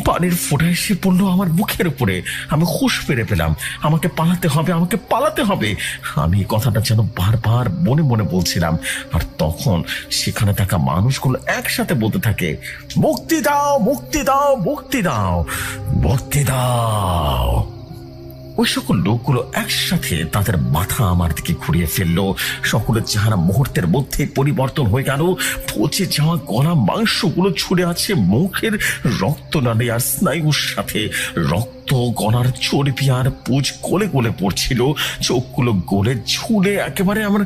পানির ফোঁটা এসে পড়লো আমার মুখের উপরে। আমি হুঁশ ফিরে পেলাম। আমাকে পালাতে হবে, আমাকে পালাতে হবে। আমি এই কথাটা যেন বারবার মনে মনে বলছিলাম। আর তখন সেখানে থাকা মানুষগুলো একসাথে বলতে থাকে, মুক্তি দাও, মুক্তি দাও, মুক্তি দাও, মুক্তি দাও। ওই সকল লোকগুলো একসাথে তাদের মাথা আমার দিকে ঘুরিয়ে ফেললো। সকলের চেহারা মুহূর্তের মধ্যে পরিবর্তন হয়ে গেল। পচে যাওয়া গলা মাংসগুলো ছুঁড়ে আছে মুখের রক্ত নালী আর স্নায়ুর সাথে। রক্ত গলার চর্বি আর পুজ গলে গলে পড়ছিল। চোখগুলো গলে ঝুলে একেবারে আমার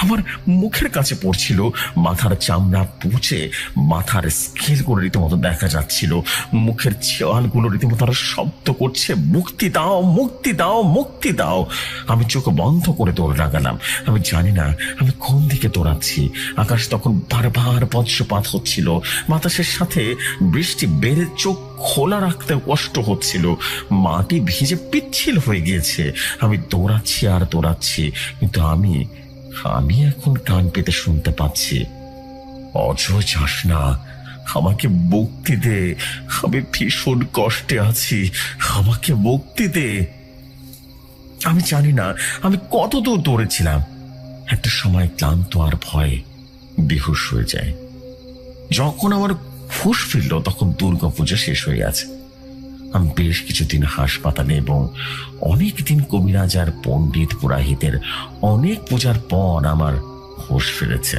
আমার মুখের কাছে পড়ছিল। মাথার চামড়া পুচে মাথার স্কেলগুলো রীতিমতো দেখা যাচ্ছিল। মুখের চেয়ালগুলো রীতিমতো আরো শব্দ করছে, মুক্তি দাও, মুক্তি দাও, মুক্তি দাও। আমি চোখ বন্ধ করে দৌড় লাগালাম। আমি জানি না আমি কোন দিকে দৌড়াচ্ছি। আকাশ তখন বারবার বজ্রপাত হচ্ছিল। বাতাসের সাথে বৃষ্টি বেড়ে চোখ খোলা রাখতে কষ্ট হচ্ছিল। মাটি ভিজে পিচ্ছিল হয়ে গিয়েছে। আমি দৌড়াচ্ছি আর দৌড়াচ্ছি, কিন্তু আমি এখন কান পেতে শুনতে পাচ্ছি, অজয় যাস না, আমাকে মুক্তি দে, আমি ভীষণ কষ্টে আছি, আমাকে মুক্তি দে। আমি জানি না আমি কত দূর দৌড়েছিলাম। একটা সময় ক্লান্ত আর ভয়ে বেহুশ হয়ে যায়। যখন আমার হুঁশ ফিরল তখন দুর্গাপূজা শেষ হয়ে গেছে। আমি বেশ কিছুদিন হাসপাতালে এবং অনেক দিন কবিরাজ আর পণ্ডিত পুরাহিতের অনেক পূজার পর আমার হুঁশ ফিরেছে।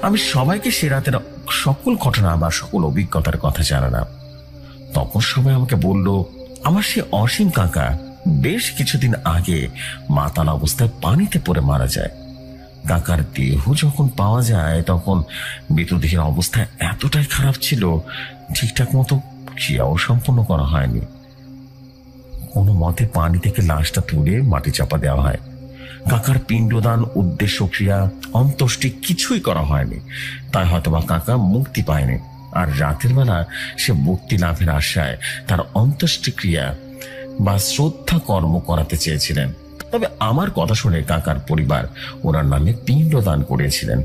আমি সবাইকে সে রাতের সকল ঘটনা বা সকল অভিজ্ঞতার কথা জানালাম। তখন সবাই আমাকে বলল, আমার সে অসীম কাকা বেশ কিছুদিন আগে মাতাল অবস্থায় পানিতে পড়ে মারা যায়। কাকার দেহ যখন পাওয়া যায় তখন মৃতদেহের অবস্থা এতটাই খারাপ ছিল, ঠিকঠাক মতো ক্রিয়াও সম্পন্ন করা হয়নি। কোনো মতে পানি থেকে লাশটা তুলে মাটি চাপা দেওয়া হয়। কাকার পিণ্ডদান, উদ্দেশ্য ক্রিয়া, অন্ত্যেষ্টি কিছুই করা হয়নি। তাই হয়তোবা কাকা মুক্তি পায়নি। আর রাতের বেলা সে মুক্তি লাভের আশায় তার অন্ত্যেষ্টি ক্রিয়া বা শ্রদ্ধা কর্ম করাতে চেয়েছিলেন। তবে আমার কথা শুনে কাকার পরিবার ওনার নামে পিণ্ডদান করেছিলেন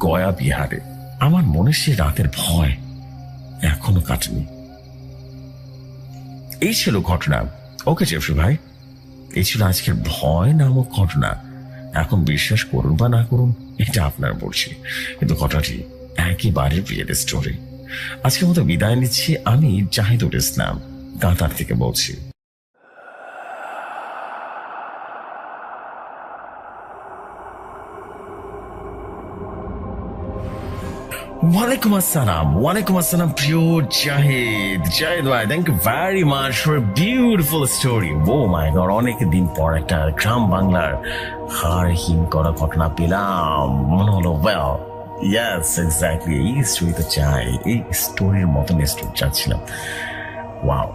গয়া বিহারে। আমার মনে সে রাতের ভয় এখনো কাটেনি। এই ছিল ঘটনা। ওকে জেফরি ভাই, এই ছিল আজকের ভয় নামক ঘটনা। এখন বিশ্বাস করুন বা না করুন এটা আপনার বলছি, কিন্তু ঘটনাটি একেবারে রিয়েল স্টোরি। আজকের মতো বিদায় নিচ্ছি। আমি জাহিদুল ইসলাম, কাতার থেকে বলছি। ওয়ালাইকুম আসসালাম প্রিয় জাহিদ ভাই, thank you very much for beautiful story. Oh my God, অনেক দিন পর একটা গ্রাম বাংলার হাড়হিম করা ঘটনা পেলাম। মনে হলো ওয়েল ইয়েস এক্স্যাক্টলি এই স্টোরি তো চাই, এই স্টোরির মতন স্টোরি চাচ্ছিলাম। ওয়াও,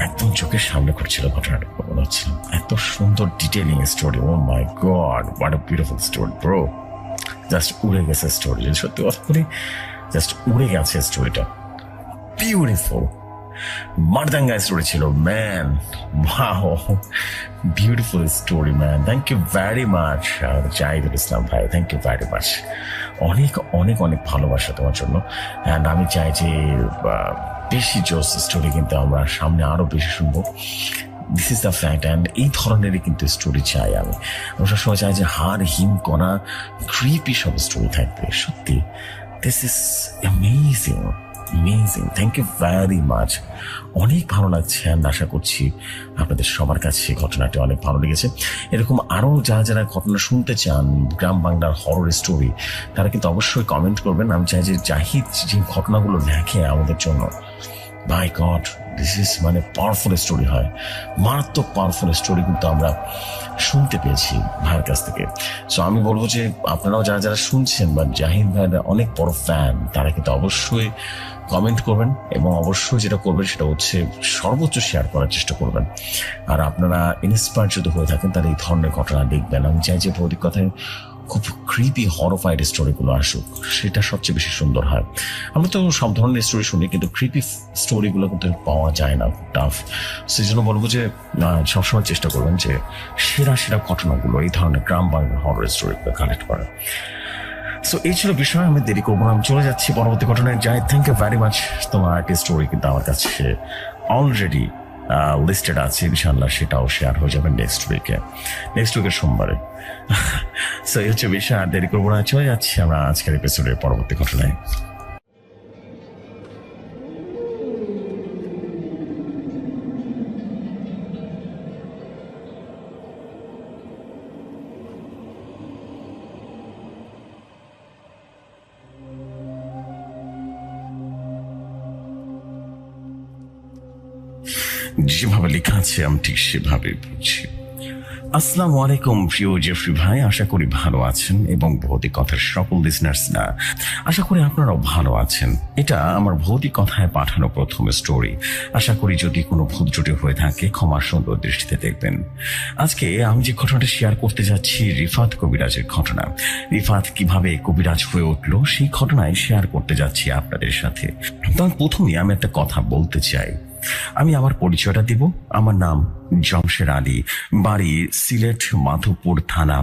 একদম চোখের সামনে ঘটছিল ঘটনাটা, মনে হচ্ছিল এত সুন্দর detailing story. Oh my God, what a beautiful story bro. Just উড়ে গেছে স্টোরি, সত্যি কথা বলি, জাস্ট উড়ে গেছে স্টোরিটা। বিউটিফুল মারদাঙ্গা স্টোরি ছিল man. Wow, beautiful story man. Thank you very much Zahidul Islam ভাই, থ্যাংক ইউ ভেরি মাচ। অনেক অনেক অনেক ভালোবাসা তোমার জন্য। অ্যান্ড আমি চাই যে বেশি জোস স্টোরি কিন্তু আমরা সামনে আরো বেশি শুনবো। This is the fact. And এই ধরনেরই কিন্তু স্টোরি চাই আমি সবসময় চাই যে হাড় হিম করা ক্রিপি সব স্টোরি থাকবে। সত্যি this is amazing amazing. Thank you very much. অনেক ভালো লাগছে অ্যান্ড আশা করছি আপনাদের সবার কাছে ঘটনাটি অনেক ভালো লেগেছে। এরকম আরও যারা যারা ঘটনা শুনতে চান গ্রাম বাংলার হরর স্টোরি, তারা কিন্তু অবশ্যই কমেন্ট করবেন। আমি চাই যে জাহিদ যে ঘটনাগুলো লেখে আমাদের জন্য, মাই গড দিস ইজ মানে পাওয়ারফুল স্টোরি হয়, মারাত্মক পাওয়ারফুল স্টোরি কিন্তু আমরা শুনতে পেয়েছি ভাইয়ের কাছ থেকে। সো আমি বলবো যে আপনারাও যারা যারা শুনছেন বা জাহিদ ভাইয়ের অনেক বড় ফ্যান, তারা কিন্তু অবশ্যই কমেন্ট করবেন এবং অবশ্যই যেটা করবেন সেটা হচ্ছে সর্বোচ্চ শেয়ার করার চেষ্টা করবেন। আর আপনারা ইন্সপায়ার যদি হয়ে থাকেন তাহলে এই ধরনের ঘটনা দেখবেন। আমি চাই যে ভৌতিক কথায় খুব ক্রিপি হরফাইড স্টোরিগুলো আসুক, সেটা সবচেয়ে বেশি সুন্দর হয়। আমরা তো সব ধরনের স্টোরি শুনি, কিন্তু ক্রিপি স্টোরিগুলো কিন্তু পাওয়া যায় না, খুব টাফ। সেই জন্য বলবো যে সবসময় চেষ্টা করবেন যে সেরা সেরা ঘটনাগুলো, এই ধরনের গ্রাম বাংলার হরর স্টোরিগুলো কালেক্ট করা। সো এই ছিল বিষয়, আমি দেরি করবো না, আমি চলে যাচ্ছি পরবর্তী ঘটনায় যাই। Thank you very much. তোমার একটি স্টোরি কিন্তু আমার কাছে অলরেডি লিস্টেড আছে, ইনশাল্লাহ সেটাও শেয়ার হয়ে যাবে নেক্সট উইকের সোমবারে। সো এই হচ্ছে বিষয়, আর দেরি করবো না, চলে যাচ্ছি আমরা আজকের এপিসোডের পরবর্তী ঘটনায়। যেভাবে লেখা আছে আমি ঠিক সেভাবে বুঝছি। আসসালামু আলাইকুম প্রিয় জেফরি ভাই, আশা করি ভালো আছেন এবং ভৌতিক কথার সকল লিসনার্সরা আশা করি আপনারাও ভালো আছেন। এটা আমার ভৌতিক কথায় পাঠানো প্রথম স্টোরি। আশা করি যদি কোনো ভুল ত্রুটি হয়ে থাকে ক্ষমা সুন্দর দৃষ্টিতে দেখবেন। আজকে আমি যে ঘটনাটা শেয়ার করতে যাচ্ছি রিফাত কবিরাজের ঘটনা। রিফাত কিভাবে কবিরাজ হয়ে উঠলো সেই ঘটনায় শেয়ার করতে যাচ্ছি আপনাদের সাথে। তখন প্রথমে আমি একটা কথা বলতে চাই, আমি আমার পরিচয়টা দিব। আমার নাম জমশের আলী, বাড়ি সিলেট মাধবপুর থানা,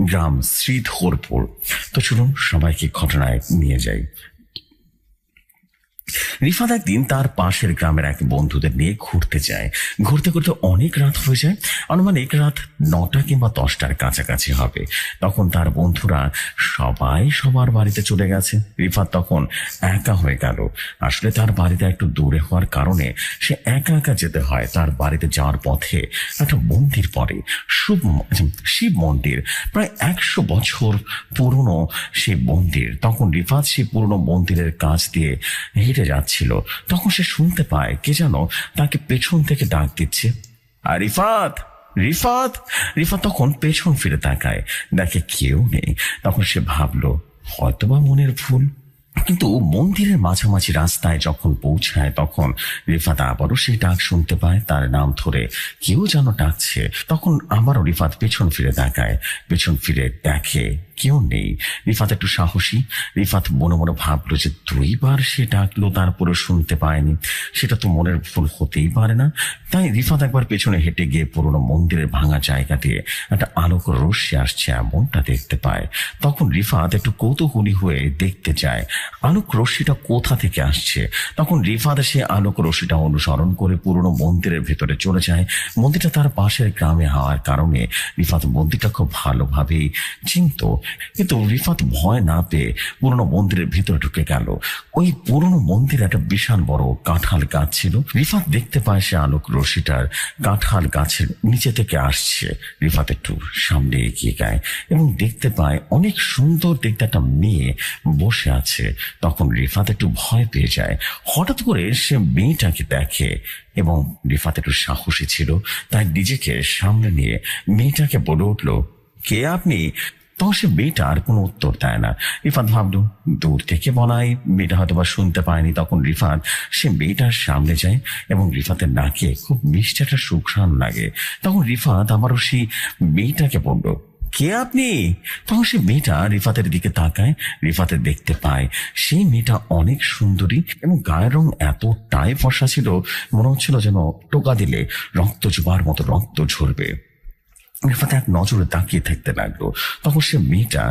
গ্রাম শ্রীধরপুর। তো চলুন সবাইকে ঘটনায় নিয়ে যাই। রিফাত একদিন তার পাশের গ্রামের এক বন্ধুদের নিয়ে ঘুরতে যায়। ঘুরতে ঘুরতে অনেক রাত হয়ে যায়, আনুমানিক রাত 9টা কিংবা 10টার কাছাকাছি হবে। তখন তার বন্ধুরা সবাই সবার বাড়িতে চলে গেছে। রিফাত তখন একা হয়ে গেল। আসলে তার বাড়িতে একটু দূরে হওয়ার কারণে সে একা একা যেতে হয়। তার বাড়িতে যাওয়ার পথে একটা মন্দির পড়ে, শিব মন্দির, প্রায় 100 বছর পুরনো সেই মন্দির। তখন রিফাত সেই পুরনো মন্দিরের কাছ দিয়ে হেঁটে যাচ্ছিল, তখন সে শুনতে পায় কে যেন তাকে পেছন থেকে ডাক দিচ্ছে, আর রিফাত রিফাত। রিফাত তখন পেছন ফিরে তাকায়, দেখে কেউ নেই। তখন সে ভাবলো হয়তোবা মনের ভুল। কিন্তু মন্দিরের মাঝামাঝি রাস্তায় যখন পৌঁছায় তখন রিফাত আবারও সেই ডাক শুনতে পায়, তার নাম ধরে কেউ যেন ডাকছে। তখন আবারও রিফাত পেছন ফিরে তাকায়, পেছন ফিরে দেখে কেউ নেই। রিফাত একটু সাহসী। রিফাত মনে মনে ভাবলো যে 2বার সে ডাকলো তারপরে শুনতে পায়নি, সেটা তো মনের ভুল হতেই পারে না। তাই রিফাত একবার পেছনে হেঁটে গিয়ে পুরোনো মন্দিরের ভাঙা জায়গা দিয়ে একটা আলোক রশ্মি আসছে এমনটা দেখতে পায়। তখন রিফাত একটু কৌতূহলী হয়ে দেখতে চায় আলোক রশ্মিটা কোথা থেকে আসছে। তখন রিফাত সে আলোক রশ্মিটা অনুসরণ করে পুরোনো মন্দিরের ভেতরে চলে যায়। মন্দিরটা তার পাশের গ্রামে হওয়ার কারণে রিফাত মন্দিরটা খুব ভালোভাবেই চিনত। কিন্তু রিফাত ভয় না পেয়ে পুরোনো মন্দিরের ভিতরে ঢুকে গেল। ওই পুরোনো মন্দিরে একটা বিশাল বড় কাঁঠাল গাছ ছিল। রিফাত দেখতে পায় সে আলোক রশ্মিটার কাঁঠাল গাছের নিচে থেকে আসছে। রিফাত একটু সামনে এগিয়ে যায় এবং দেখতে পায় অনেক সুন্দর দেখতে একটা মেয়ে বসে আছে। তখন রিফাত একটু ভয় পেয়ে যায়। হঠাৎ করে সে মেয়েটাকে দেখে এবং রিফাত একটু সাহসী ছিল, তাই নিজেকে সামনে নিয়ে মেয়েটাকে বলে উঠলো, কে আপনি? তখন সে মেয়েটা আর কোনো উত্তর দেয় না। রিফাত ভাবলো দূর থেকে বলাই মেয়েটা হয়তো বা শুনতে পায়নি। তখন রিফাত সে মেয়েটার সামনে যায় এবং রিফাতের নাকে খুব মিষ্টি একটা সুঘ্রাণ লাগে। তখন রিফাত আবারও সেই মেয়েটাকে বলল, কে আপনি? তখন সে মেয়েটা রিফাতের দিকে তাকায়। রিফাতে দেখতে পায় সেই মেয়েটা অনেক সুন্দরী এবং গায়ের রং এতটাই ফর্সা ছিল মনে হচ্ছিল যেন টোকা দিলে রক্ত জোয়ার মতো রক্ত ঝরবে। রিফাত এক নজরে তাকিয়ে থাকতে লাগলো। তখন সে মেয়েটা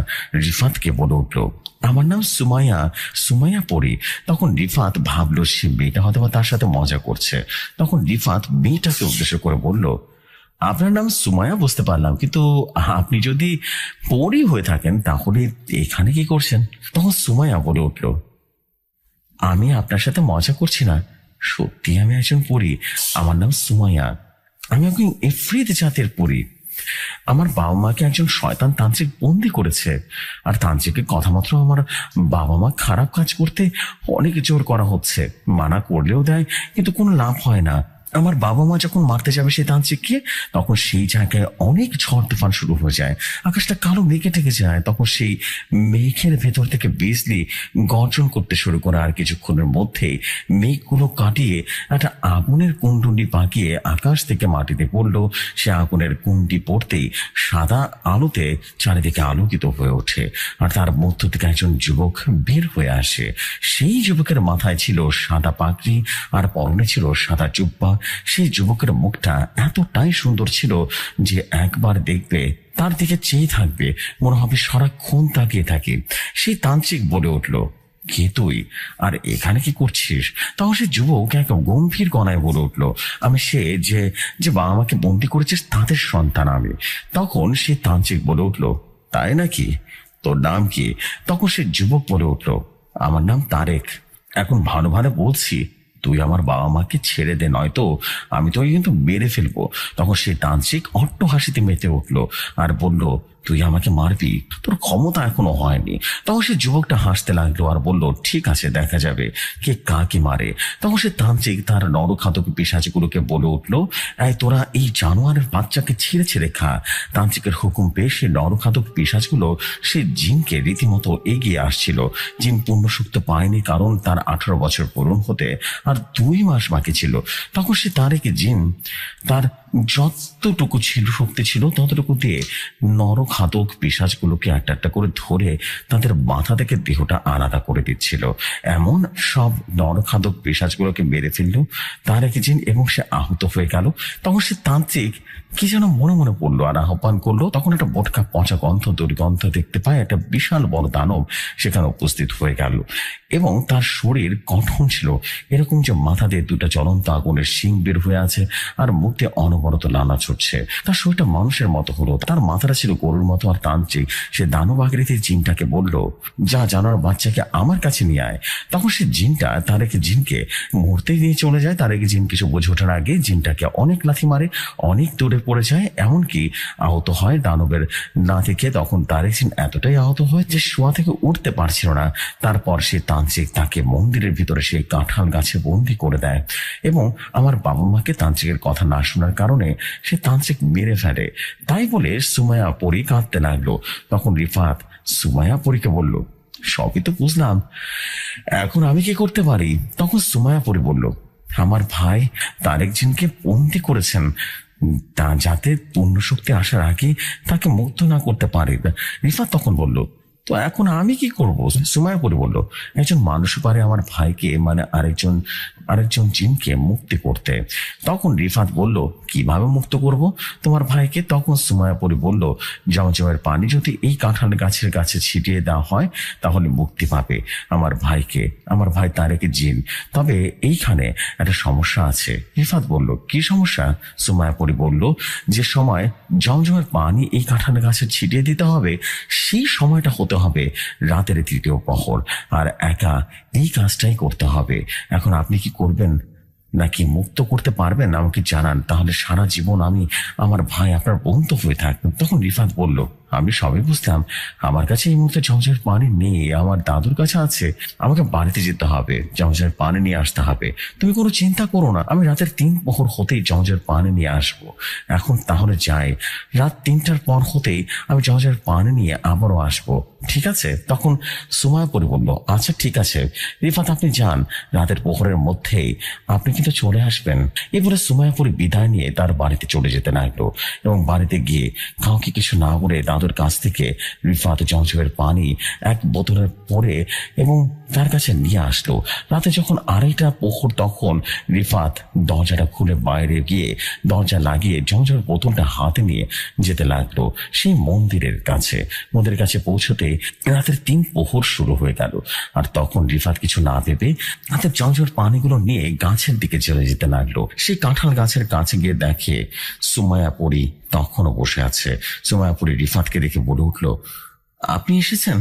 রিফাতকে বলে উঠলো, আমার নাম সুমাইয়া পরি। তখন রিফাত ভাবলো সে মেয়েটা হয়তো তার সাথে মজা করছে। তখন রিফাত মেয়েটাকে উদ্দেশ্য করে বলল, আপনার নাম সুমাইয়া বুঝতে পারলাম, কিন্তু আপনি যদি পরি হয়ে থাকেন তাহলে এখানে কি করছেন? তখন সুমাইয়া বলে উঠল, আমি আপনার সাথে মজা করছি না, সত্যি আমি একজন পরি। আমার নাম সুমাইয়া, আমি একজন ইফরিত জাতের পরি। আমার বাবা মাকে একজন শয়তান তান্ত্রিক বন্দি করেছে, আর তান্ত্রিকের কথা মাত্র আমার বাবা মা খারাপ কাজ করতে অনেক জোর করা হচ্ছে। মানা করলেও দেয়, কিন্তু কোনো লাভ হয় না। আমার বাবা মা যখন মারতে যাবে সেই তান্ত্রিককে, তখন সেই জায়গায় অনেক ঝড় তুফান শুরু হয়ে যায়, আকাশটা কালো মেঘে ঢেকে যায়। তখন সেই মেঘের ভেতর থেকে বিজলি গর্জন করতে শুরু করে, আর কিছুক্ষণের মধ্যেই মেঘগুলো কাটিয়ে একটা আগুনের কুণ্ডুলি পাকিয়ে আকাশ থেকে মাটিতে পড়লো। সে আগুনের কুণ্ডি পড়তেই সাদা আলোতে চারিদিকে আলোকিত হয়ে ওঠে, আর তার মধ্য থেকে একজন যুবক বের হয়ে আসে। সেই যুবকের মাথায় ছিল সাদা পাগড়ি আর পরনে ছিল সাদা জুব্বা। সেই যুবকের মুখটা এতটাই সুন্দর ছিল যে একবার দেখবে তার দিকে চেয়ে থাকবে, মনে হবে সারাক্ষণ তাকিয়ে থাকে। সেই তান্ত্রিক বলে উঠল, কে তুই, আর এখানে কি করছিস? তখন সে যুবক এক গম্ভীর গলায় বলে উঠল, আমি সে যে যে বাবা আমাকে বন্দি করেছিস তাদের সন্তান আমি। তখন সে তান্ত্রিক বলে উঠল, তাই নাকি? তোর নাম কি? তখন সে যুবক বলে উঠল, আমার নাম তারেক। এখন ভালো ভালো বলছি, তুই আমার বাবা মাকে ছেড়ে দে, নয়তো আমি তোকে কিন্তু মেরে ফেলবো। তখন সে তান্ত্রিক অট্ট হাসিতে মেতে উঠলো আর বলল, তুই আমাকে মারবি? তোর ক্ষমতা এখনো হয়নি। তখন সে যুবকটা হাসতে লাগলো আর বলল, ঠিক আছে, দেখা যাবে কে কাকে মারে। তখন সে তান্ত্রিক তার নরখাতক পিশাচগুলোকে বলে উঠলো, এই তোরা এই জানোয়ারের বাচ্চাকে ছিঁড়ে ছিঁড়ে খা। তান্ত্রিকের হুকুম পেয়ে সে নরখাতক পিশাচগুলো সে জিনকে রীতিমতো এগিয়ে আসছিল। জিন পূর্ণসুক্ত পায়নি, কারণ তার 18 বছর পূরণ হতে আর 2 মাস বাকি ছিল। তখন সে তারেক জিন তার যতটুকু ছিল শক্তি ছিল ততটুকু দিয়ে নরখাতক পিশাচগুলোকে একটা একটা করে ধরে তাদের মাথা থেকে দেহটা আলাদা করে দিচ্ছিল। এমন সব নরখাতক পিশাচগুলোকে মেরে ফেলল তারেক জিন, এবং সে আহত হয়ে গেল। তখন সে তান্ত্রিক কি যেন মনে মনে পড়লো আর আহ্বান করলো। তখন একটা বোটকা পচা গন্ধ দুর্গন্ধ দেখতে পায়, একটা বিশাল বড় দানব সেখানে উপস্থিত হয়ে গেল, এবং তার শরীর গঠন ছিল এরকম যে মাথা দিয়ে 2টা জ্বলন্ত আগুনের শিং বের হয়ে আছে, আর মুখ দিয়ে অনবরত লালা ছুটছে। তার শরীরটা মানুষের মতো হলো, তার মাথাটা ছিল গরুর মতো। আর তান্ত্রিক সে দানব আকৃতির জিনটাকে বলল, যা জানোয়ার বাচ্চাকে আমার কাছে নিয়ে আয়। তখন সে জিনটা তারেক জিনকে মুহূর্তে নিয়ে চলে যায়। তারেক জিন কিছু বুঝে ওঠার আগে জিনটাকে অনেক লাথি মারে, অনেক দূরে পড়ে যায়, এমনকি আহত হয় দানবের না থেকে। তখন তারেক জিন এতটাই আহত হয় যে শোয়া থেকে উঠতে পারছিল না। তারপর সে তান্ত্রিক তাকে মন্দিরের ভিতরে সেই কাঁঠাল গাছে বন্দি করে দেয়, এবং আমার বাবা মাকে তান্ত্রিকের কথা না শোনার কারণে সে তান্ত্রিক মেরে ফেলে। তাই বলে সুমাইয়া পরি কাঁদতে লাগলো। তখন রিফাত সুমাইয়া পরীকে বলল, সবই তো বুঝলাম, এখন আমি কি করতে পারি? তখন সুমাইয়া পরি বলল, আমার ভাই তারেক জিনকে বন্দি করেছেন, তা যাতে পূর্ণ শক্তি আসার আগে তাকে মুক্ত না করতে পারে। রিফাত তখন বলল, তো এখন আমি কি করব? সুমাইয়া পরি বলল, একজন মানুষ পারে আমার ভাইকে, মানে আরেকজন জিনকে মুক্তি করতে। তখন রিফাত বলল, কিভাবে মুক্ত করব তোমার ভাইকে? তখন সুমাইয়া পরি বলল, জমজমের পানি যদি এই কাঁঠাল গাছের কাছে ছিটিয়ে দেওয়া হয় তাহলে মুক্তি পাবে আমার ভাইকে, আমার ভাই তারেক জিন। তবে এইখানে একটা সমস্যা আছে। রিফাত বলল, কি সমস্যা? সুমাইয়া পরি বলল, যে সময় জমজমের পানি এই কাঁঠাল গাছে ছিটিয়ে দিতে হবে সেই সময়টা হতে হবে রাতের 3য় প্রহর, আর একা এই কাজটাই করতে হবে। এখন আপনি কি করবেন, নাকি মুক্ত করতে পারবেন আমাকে জানান, তাহলে সারা জীবন আমি আমার ভাই আপনার বন্ধু হয়ে থাকবেন। তখন রিফাত বলল, আমি সবই বুঝলাম, আমার কাছে এই মুহূর্তে জমজমের পানি নেই, আমার দাদুর কাছে আছে। আমাকে বাড়িতে যেতে হবে, জমজমের পানি নিয়ে আসতে হবে। তুমি কোনো চিন্তা করো না, আমি রাতের 3 প্রহর হতেই জমজমের পানি নিয়ে আসবো। এখন তাহলে যাই, রাত 3টার পর হতেই আমি জমজমের পানি নিয়ে আবারও আসবো, ঠিক আছে? তখন সুমাইয়া পরি বলল, আচ্ছা ঠিক আছে রিফাত, আপনি যান, রাতের প্রহরের মধ্যেই আপনি কিন্তু চলে আসবেন। এবারে সুমাইয়া পরি বিদায় নিয়ে তার বাড়িতে চলে যেতে লাগলো, এবং বাড়িতে গিয়ে কাউকে কিছু না বলে দাদুর কাছ থেকে রিফাত জমজমের পানি এক বোতলে পরে এবং তার কাছে নিয়ে আসলো। রাতে যখন 2টা প্রহর, তখন রিফাত দরজাটা খুলে বাইরে গিয়ে দরজা লাগিয়ে জমজমের বোতলটা হাতে নিয়ে যেতে লাগলো সেই মন্দিরের কাছে। মন্দিরের কাছে পৌঁছতে রাতের 3 প্রহর শুরু হয়ে গেল। আর তখন রিফাত কিছু না ভেবে রাতের জমজমের পানিগুলো নিয়ে গাছের দিকে চলে যেতে লাগলো। সেই কাঁঠাল গাছের কাছে গিয়ে দেখে সুমাইয়া পরি তখনও বসে আছে। সুমাইয়া পরি রিফাতকে দেখে বলে উঠলো, আপনি এসেছেন,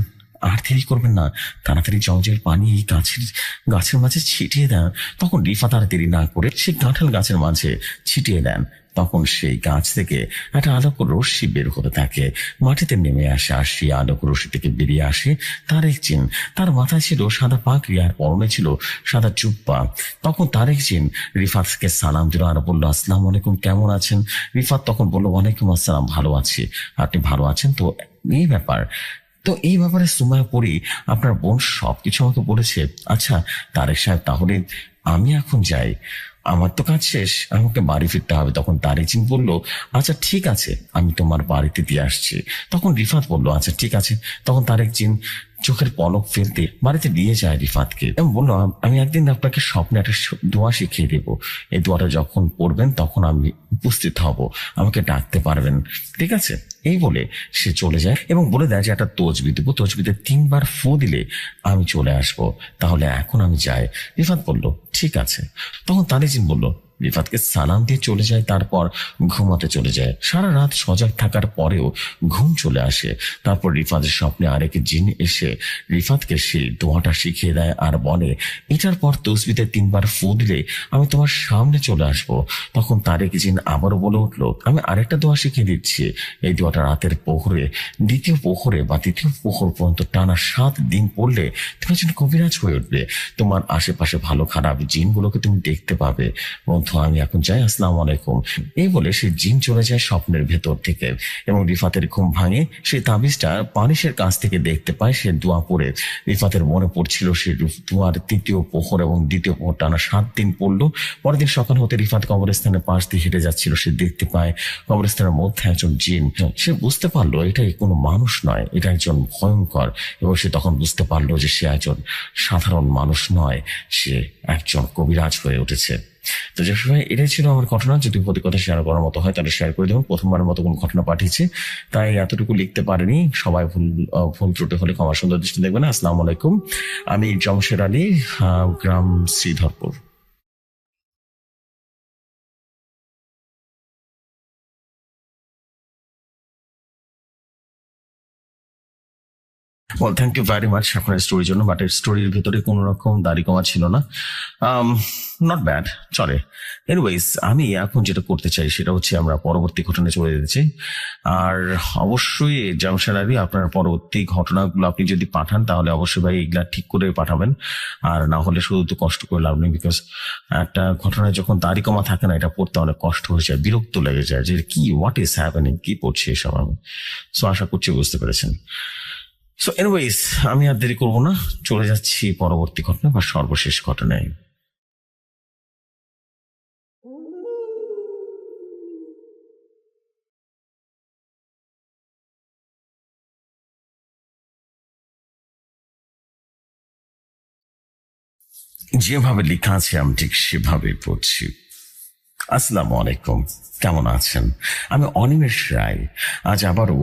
আর দেরি করবেন না, তাড়াতাড়ি জমজমের পানি এই গাছের মাঝে ছিটিয়ে দেন। তখন রিফাত আর দেরি না করে সে কাঁঠাল গাছের মাঝে ছিটিয়ে দেন। তখন সেই গাছ থেকে একটা আলোক রশ্মি বের হতে থাকে, মাটিতে নেমে আসে, আর সেই আলোক রশ্মি থেকে বেরিয়ে আসে তারেক জিন। তার মাথায় ছিল সাদা পাগড়ি আর পরনে ছিল সাদা জুব্বা। তখন তারেক জিন রিফাতকে সালাম দিল আর বললো, আসসালামু আলাইকুম, কেমন আছেন? রিফাত তখন বললো, ওয়ালাইকুম আসসালাম, ভালো আছি। আপনি ভালো আছেন তো? এই ব্যাপার তো এই ব্যাপারে সুমাইয়া পরি আপনার বোন সবকিছু আমাকে বলেছে। আচ্ছা তারেক সাহেব, তাহলে আমি এখন যাই, আমার তো কাজ শেষ, আমাকে বাড়ি ফিরতে হবে। তখন তারেক জিন বলল, আচ্ছা ঠিক আছে, আমি তোমার বাড়িতে দিয়ে আসছি। তখন রিফাত বলল, আচ্ছা ঠিক আছে। তখন তারেক জিন চোখের পলক ফেলতে বাড়িতে নিয়ে যায় রিফাতকে এবং বললো, আমি একদিন আপনাকে স্বপ্নে একটা দোয়া শিখিয়ে দেবো, এই দোয়াটা যখন পড়বেন তখন আমি উপস্থিত হব, আমাকে ডাকতে পারবেন, ঠিক আছে? এই বলে সে চলে যায় এবং বলে দেয় যে একটা তসবিহ দেবো, তসবিতে 3 বার ফু দিলে আমি চলে আসবো, তাহলে এখন আমি যাই। রিফাত বলল, ঠিক আছে। তখন তারেক জিন বলল, রিফাতকে সালাম দিয়ে চলে যায়, তারপর ঘুমাতে চলে যায়। সারা রাত সজাগ থাকার পরেও ঘুম চলে আসে। তারপর রিফাতের স্বপ্নে আরেক জিন এসে রিফাতকে সেই দোয়াটা শিখিয়ে দেয় আর বলে, এটার পর তসবিতে 3 বার ফু দিলে আমি তোমার সামনে চলে আসব। তখন তারেক জিন আবারও বলে উঠলো, আমি আরেকটা দোয়া শিখিয়ে দিচ্ছি, এই দোয়াটা রাতের প্রহরে, দ্বিতীয় প্রহরে বা তৃতীয় প্রহর পর্যন্ত টানা 7 দিন পড়লে তুমি একজন কবিরাজ হয়ে উঠবে, তোমার আশেপাশে ভালো খারাপ জিনগুলোকে তুমি দেখতে পাবে। বন্ধু আমি এখন যাই, আসসালামু আলাইকুম। এই বলে সে জিন চলে যায় স্বপ্নের ভেতর থেকে এবং রিফাতের ঘুম ভাঙে। সেই তাবিজটা পানিশের কাছ থেকে দেখতে পায়, সে দোয়া পড়ে রিফাতের মনে পড়ছিল সে দোয়ার তৃতীয় প্রহর এবং দ্বিতীয় প্রহর টানা 7 দিন পড়লো। পরের দিন সকাল হতে রিফাত কবরস্থানের পাশ দিয়ে হেঁটে যাচ্ছিল, সে দেখতে পায় কবরস্থানের মধ্যে একজন জিন। সে বুঝতে পারলো এটা কোনো মানুষ নয়, এটা একজন ভয়ঙ্কর, এবং সে তখন বুঝতে পারলো যে সে একজন সাধারণ মানুষ নয়, সে একজন কবিরাজ হয়ে উঠেছে। তো যে সময় এটাই ছিল আমার ঘটনা। যদি প্রতি কথা শেয়ার করার মতো হয় তাহলে শেয়ার করে দেবেন। প্রথমবারের মতো কোনো ঘটনা পাঠিয়েছে তাই এতটুকু লিখতে পারিনি, সবাই ভুল ত্রুটি হলে ক্ষমা সুন্দর দৃষ্টি দেখবেন। আসসালামু আলাইকুম, আমি জমশেদ আলী, গ্রাম Sridharpur. Well thank you very much আপনার স্টোরির জন্য, বাট স্টোরির ভিতরে কোনো রকম দাড়ি কমা ছিল না। নট ব্যাড, চলে। এনিওয়েজ আমি এখন যেটা করতে চাই সেটা হচ্ছে আমরা পরবর্তী ঘটনায় চলে যেতে চাই। আর অবশ্যই জামশেদ আলী, আপনার পরবর্তী ঘটনাগুলো আপনি যদি পাঠান তাহলে অবশ্যই ভাই এগুলা ঠিক করে পাঠাবেন, আর না হলে শুধু তো কষ্ট করে লাভ নেই। বিকজ একটা ঘটনায় যখন দাড়ি কমা থাকে না, এটা পড়তে অনেক কষ্ট হয়ে যায়, বিরক্ত লেগে যায় যে কি হোয়াট ইজ হ্যাপেনিং, কি পড়ছে এসব আমি। সো আশা করছি বুঝতে পেরেছেন। সো এনিওয়েজ আমি আর দেরি করবো না, চলে যাচ্ছি পরবর্তী ঘটনা বা সর্বশেষ ঘটনায়। যেভাবে লেখা আছে আমি ঠিক সেভাবে পড়ছি। আসসালামু আলাইকুম, কেমন আছেন? আমি অনিমেষ রায়। আজ আবারও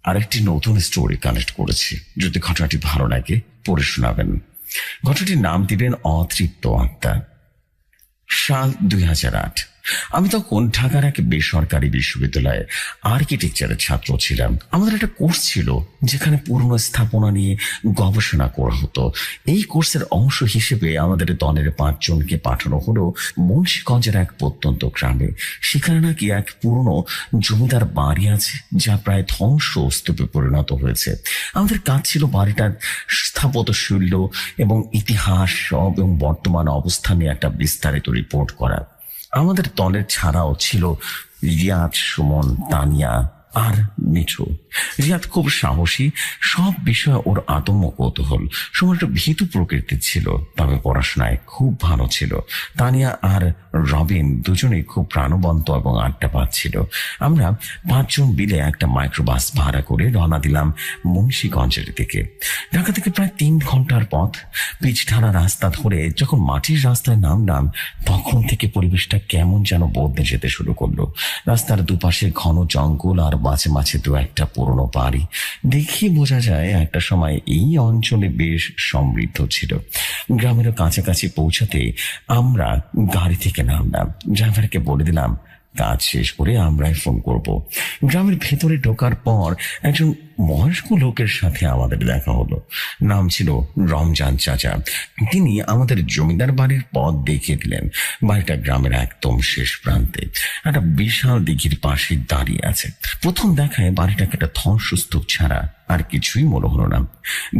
আরেকটি নতুন স্টোরি কানেক্ট করেছি। যদি ঘটনাটি ভালো লাগে পড়ে শোনাবেন। ঘটনাটির নাম দিবেন অতৃপ্ত আত্মা। সাল 2008। আমি তখন ঢাকার এক বেসরকারি বিশ্ববিদ্যালয়ে আর্কিটেকচারের ছাত্র ছিলাম। আমাদের একটা কোর্স ছিল যেখানে পুরনো স্থাপনা নিয়ে গবেষণা করা হতো। এই কোর্সের অংশ হিসেবে আমাদের দলের 5 জনকে পাঠানো হলো মুন্সিগঞ্জের এক প্রত্যন্ত গ্রামে। সেখানে নাকি এক পুরনো জমিদার বাড়ি আছে যা প্রায় ধ্বংসস্তূপে পরিণত হয়েছে। আমাদের কাজ ছিল বাড়িটার স্থাপত্যশৈলী এবং ইতিহাস এবং বর্তমান অবস্থা নিয়ে একটা বিস্তারিত রিপোর্ট করা। আমাদের দলের ছাড়াও ছিল রিয়াদ, সুমন, তানিয়া আর মিঠু। রিয়াদ খুব সাহসী, সব বিষয়ে ওর আদম্য কৌতূহল। সুমন একটু ভীতু প্রকৃতির ছিল, তবে পড়াশোনায় খুব ভালো ছিল। তানিয়া আর রবিন দুজনেই খুব প্রাণবন্ত এবং আড্ডা পাচ্ছিল। আমরা 5 জন মিলে একটা মাইক্রোবাস ভাড়া করে রওনা দিলাম মুন্সিগঞ্জের দিকে। ঢাকা থেকে প্রায় 3 ঘন্টার পথ। পিচ ঢালা রাস্তা ধরে যখন মাটির রাস্তায় নামলাম তখন থেকে পরিবেশটা কেমন যেন বদলে যেতে শুরু করলো। রাস্তার দুপাশে ঘন জঙ্গল আর মাঝে মাঝে 2-1টা পুরনো বাড়ি। দেখি বোঝা যায় একটা সময় এই অঞ্চলে বেশ সমৃদ্ধ ছিল। গ্রামের কাছাকাছি পৌঁছাতে আমরা গাড়ি থেকে নামলাম। ড্রাইভারকে বলে দিলাম, কাজ শেষ করে আমরাই ফোন করব। গ্রামের ভেতরে ঢোকার পর একজন বয়স্ক লোকের সাথে আমাদের দেখা হলো। নাম ছিল রমজান চাচা। তিনি আমাদের জমিদার বাড়ির পথ দেখিয়ে দিলেন। বাড়িটা গ্রামের একদম শেষ প্রান্তে একটা বিশাল দিঘির পাশে দাঁড়িয়ে আছে। প্রথম দেখায় বাড়িটাকে একটা ধ্বংসস্তূপ ছাড়া আর কিছুই মনে হলো না।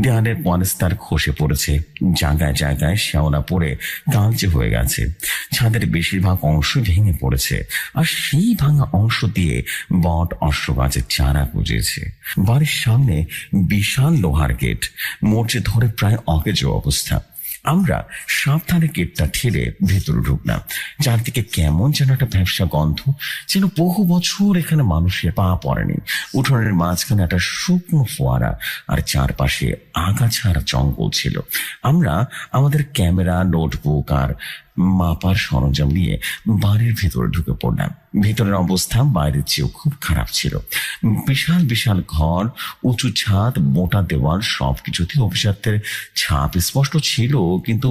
দেয়ালের পলেস্তার খসে পড়েছে, জায়গায় জায়গায় শ্যাওলা পড়ে কালচে হয়ে গেছে। ছাদের বেশিরভাগ অংশ ভেঙে পড়েছে, আর সেই ভাঙা অংশ দিয়ে বট অশ্ব গাছের চারা গজিয়েছে। বাড়ির সামনে বিশাল লোহার গেট, মোর্চে ধরে প্রায় অকেজো অবস্থা। আমরা সাবধানে গেটটা ঠেলে ভেতরে ঢুকলাম। চারদিকে কেমন যেন একটা ব্যবসা গন্ধ, যেন বহু বছর এখানে মানুষের পা পড়েনি। উঠোনের মাঝখানে একটা শুকনো ফোয়ারা, আর চারপাশে আগাছার জঙ্গল ছিল। আমরা আমাদের ক্যামেরা, নোটবুক আর মাপার সরঞ্জাম নিয়ে বাড়ির ভেতরে ঢুকে পড়লাম। ভেতরের অবস্থা বাইরের চেয়েও খুব খারাপ ছিল। বিশাল বিশাল ঘর, উঁচু ছাদ, মোটা দেওয়াল, সবকিছুতে অভিজাত্যের ছাপ স্পষ্ট ছিল, কিন্তু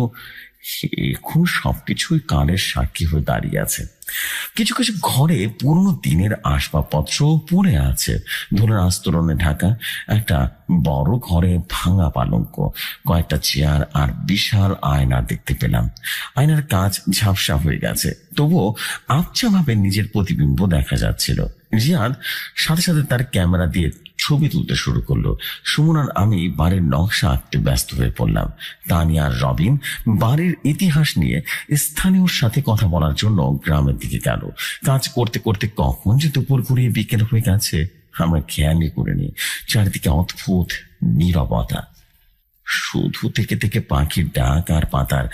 এখন সবকিছুই কালের সাক্ষী হয়ে দাঁড়িয়ে আছে। কিছু কিছু ঘরে পুরনো দিনের আসবাবপত্র পড়ে আছে, ধরুন আস্তরণে ঢাকা। একটা বড় ঘরে ভাঙা পালঙ্ক, কয়েকটা চেয়ার আর বিশাল আয়না দেখতে পেলাম। আয়নার কাঁচ ঝাপসা হয়ে গেছে, তবুও আবছা ভাবে নিজের প্রতিবিম্ব দেখা যাচ্ছিল। রিয়াদ সাথে সাথে তার ক্যামেরা দিয়ে ছবি তুলতে শুরু করলো। সুমন আর আমি বাড়ির নকশা আঁকতে ব্যস্ত হয়ে পড়লাম। তানিয়া আর রবিন বাড়ির ইতিহাস নিয়ে স্থানীয়র সাথে কথা বলার জন্য গ্রামের দিকে গেল। কাজ করতে করতে কখন যে দুপুর ঘুরিয়ে বিকেল হয়ে গেছে আমরা খেয়ালই করিনি। চারিদিকে অদ্ভুত নীরবতা, শুধু থেকে থেকে পাখির ডাক আর পাতার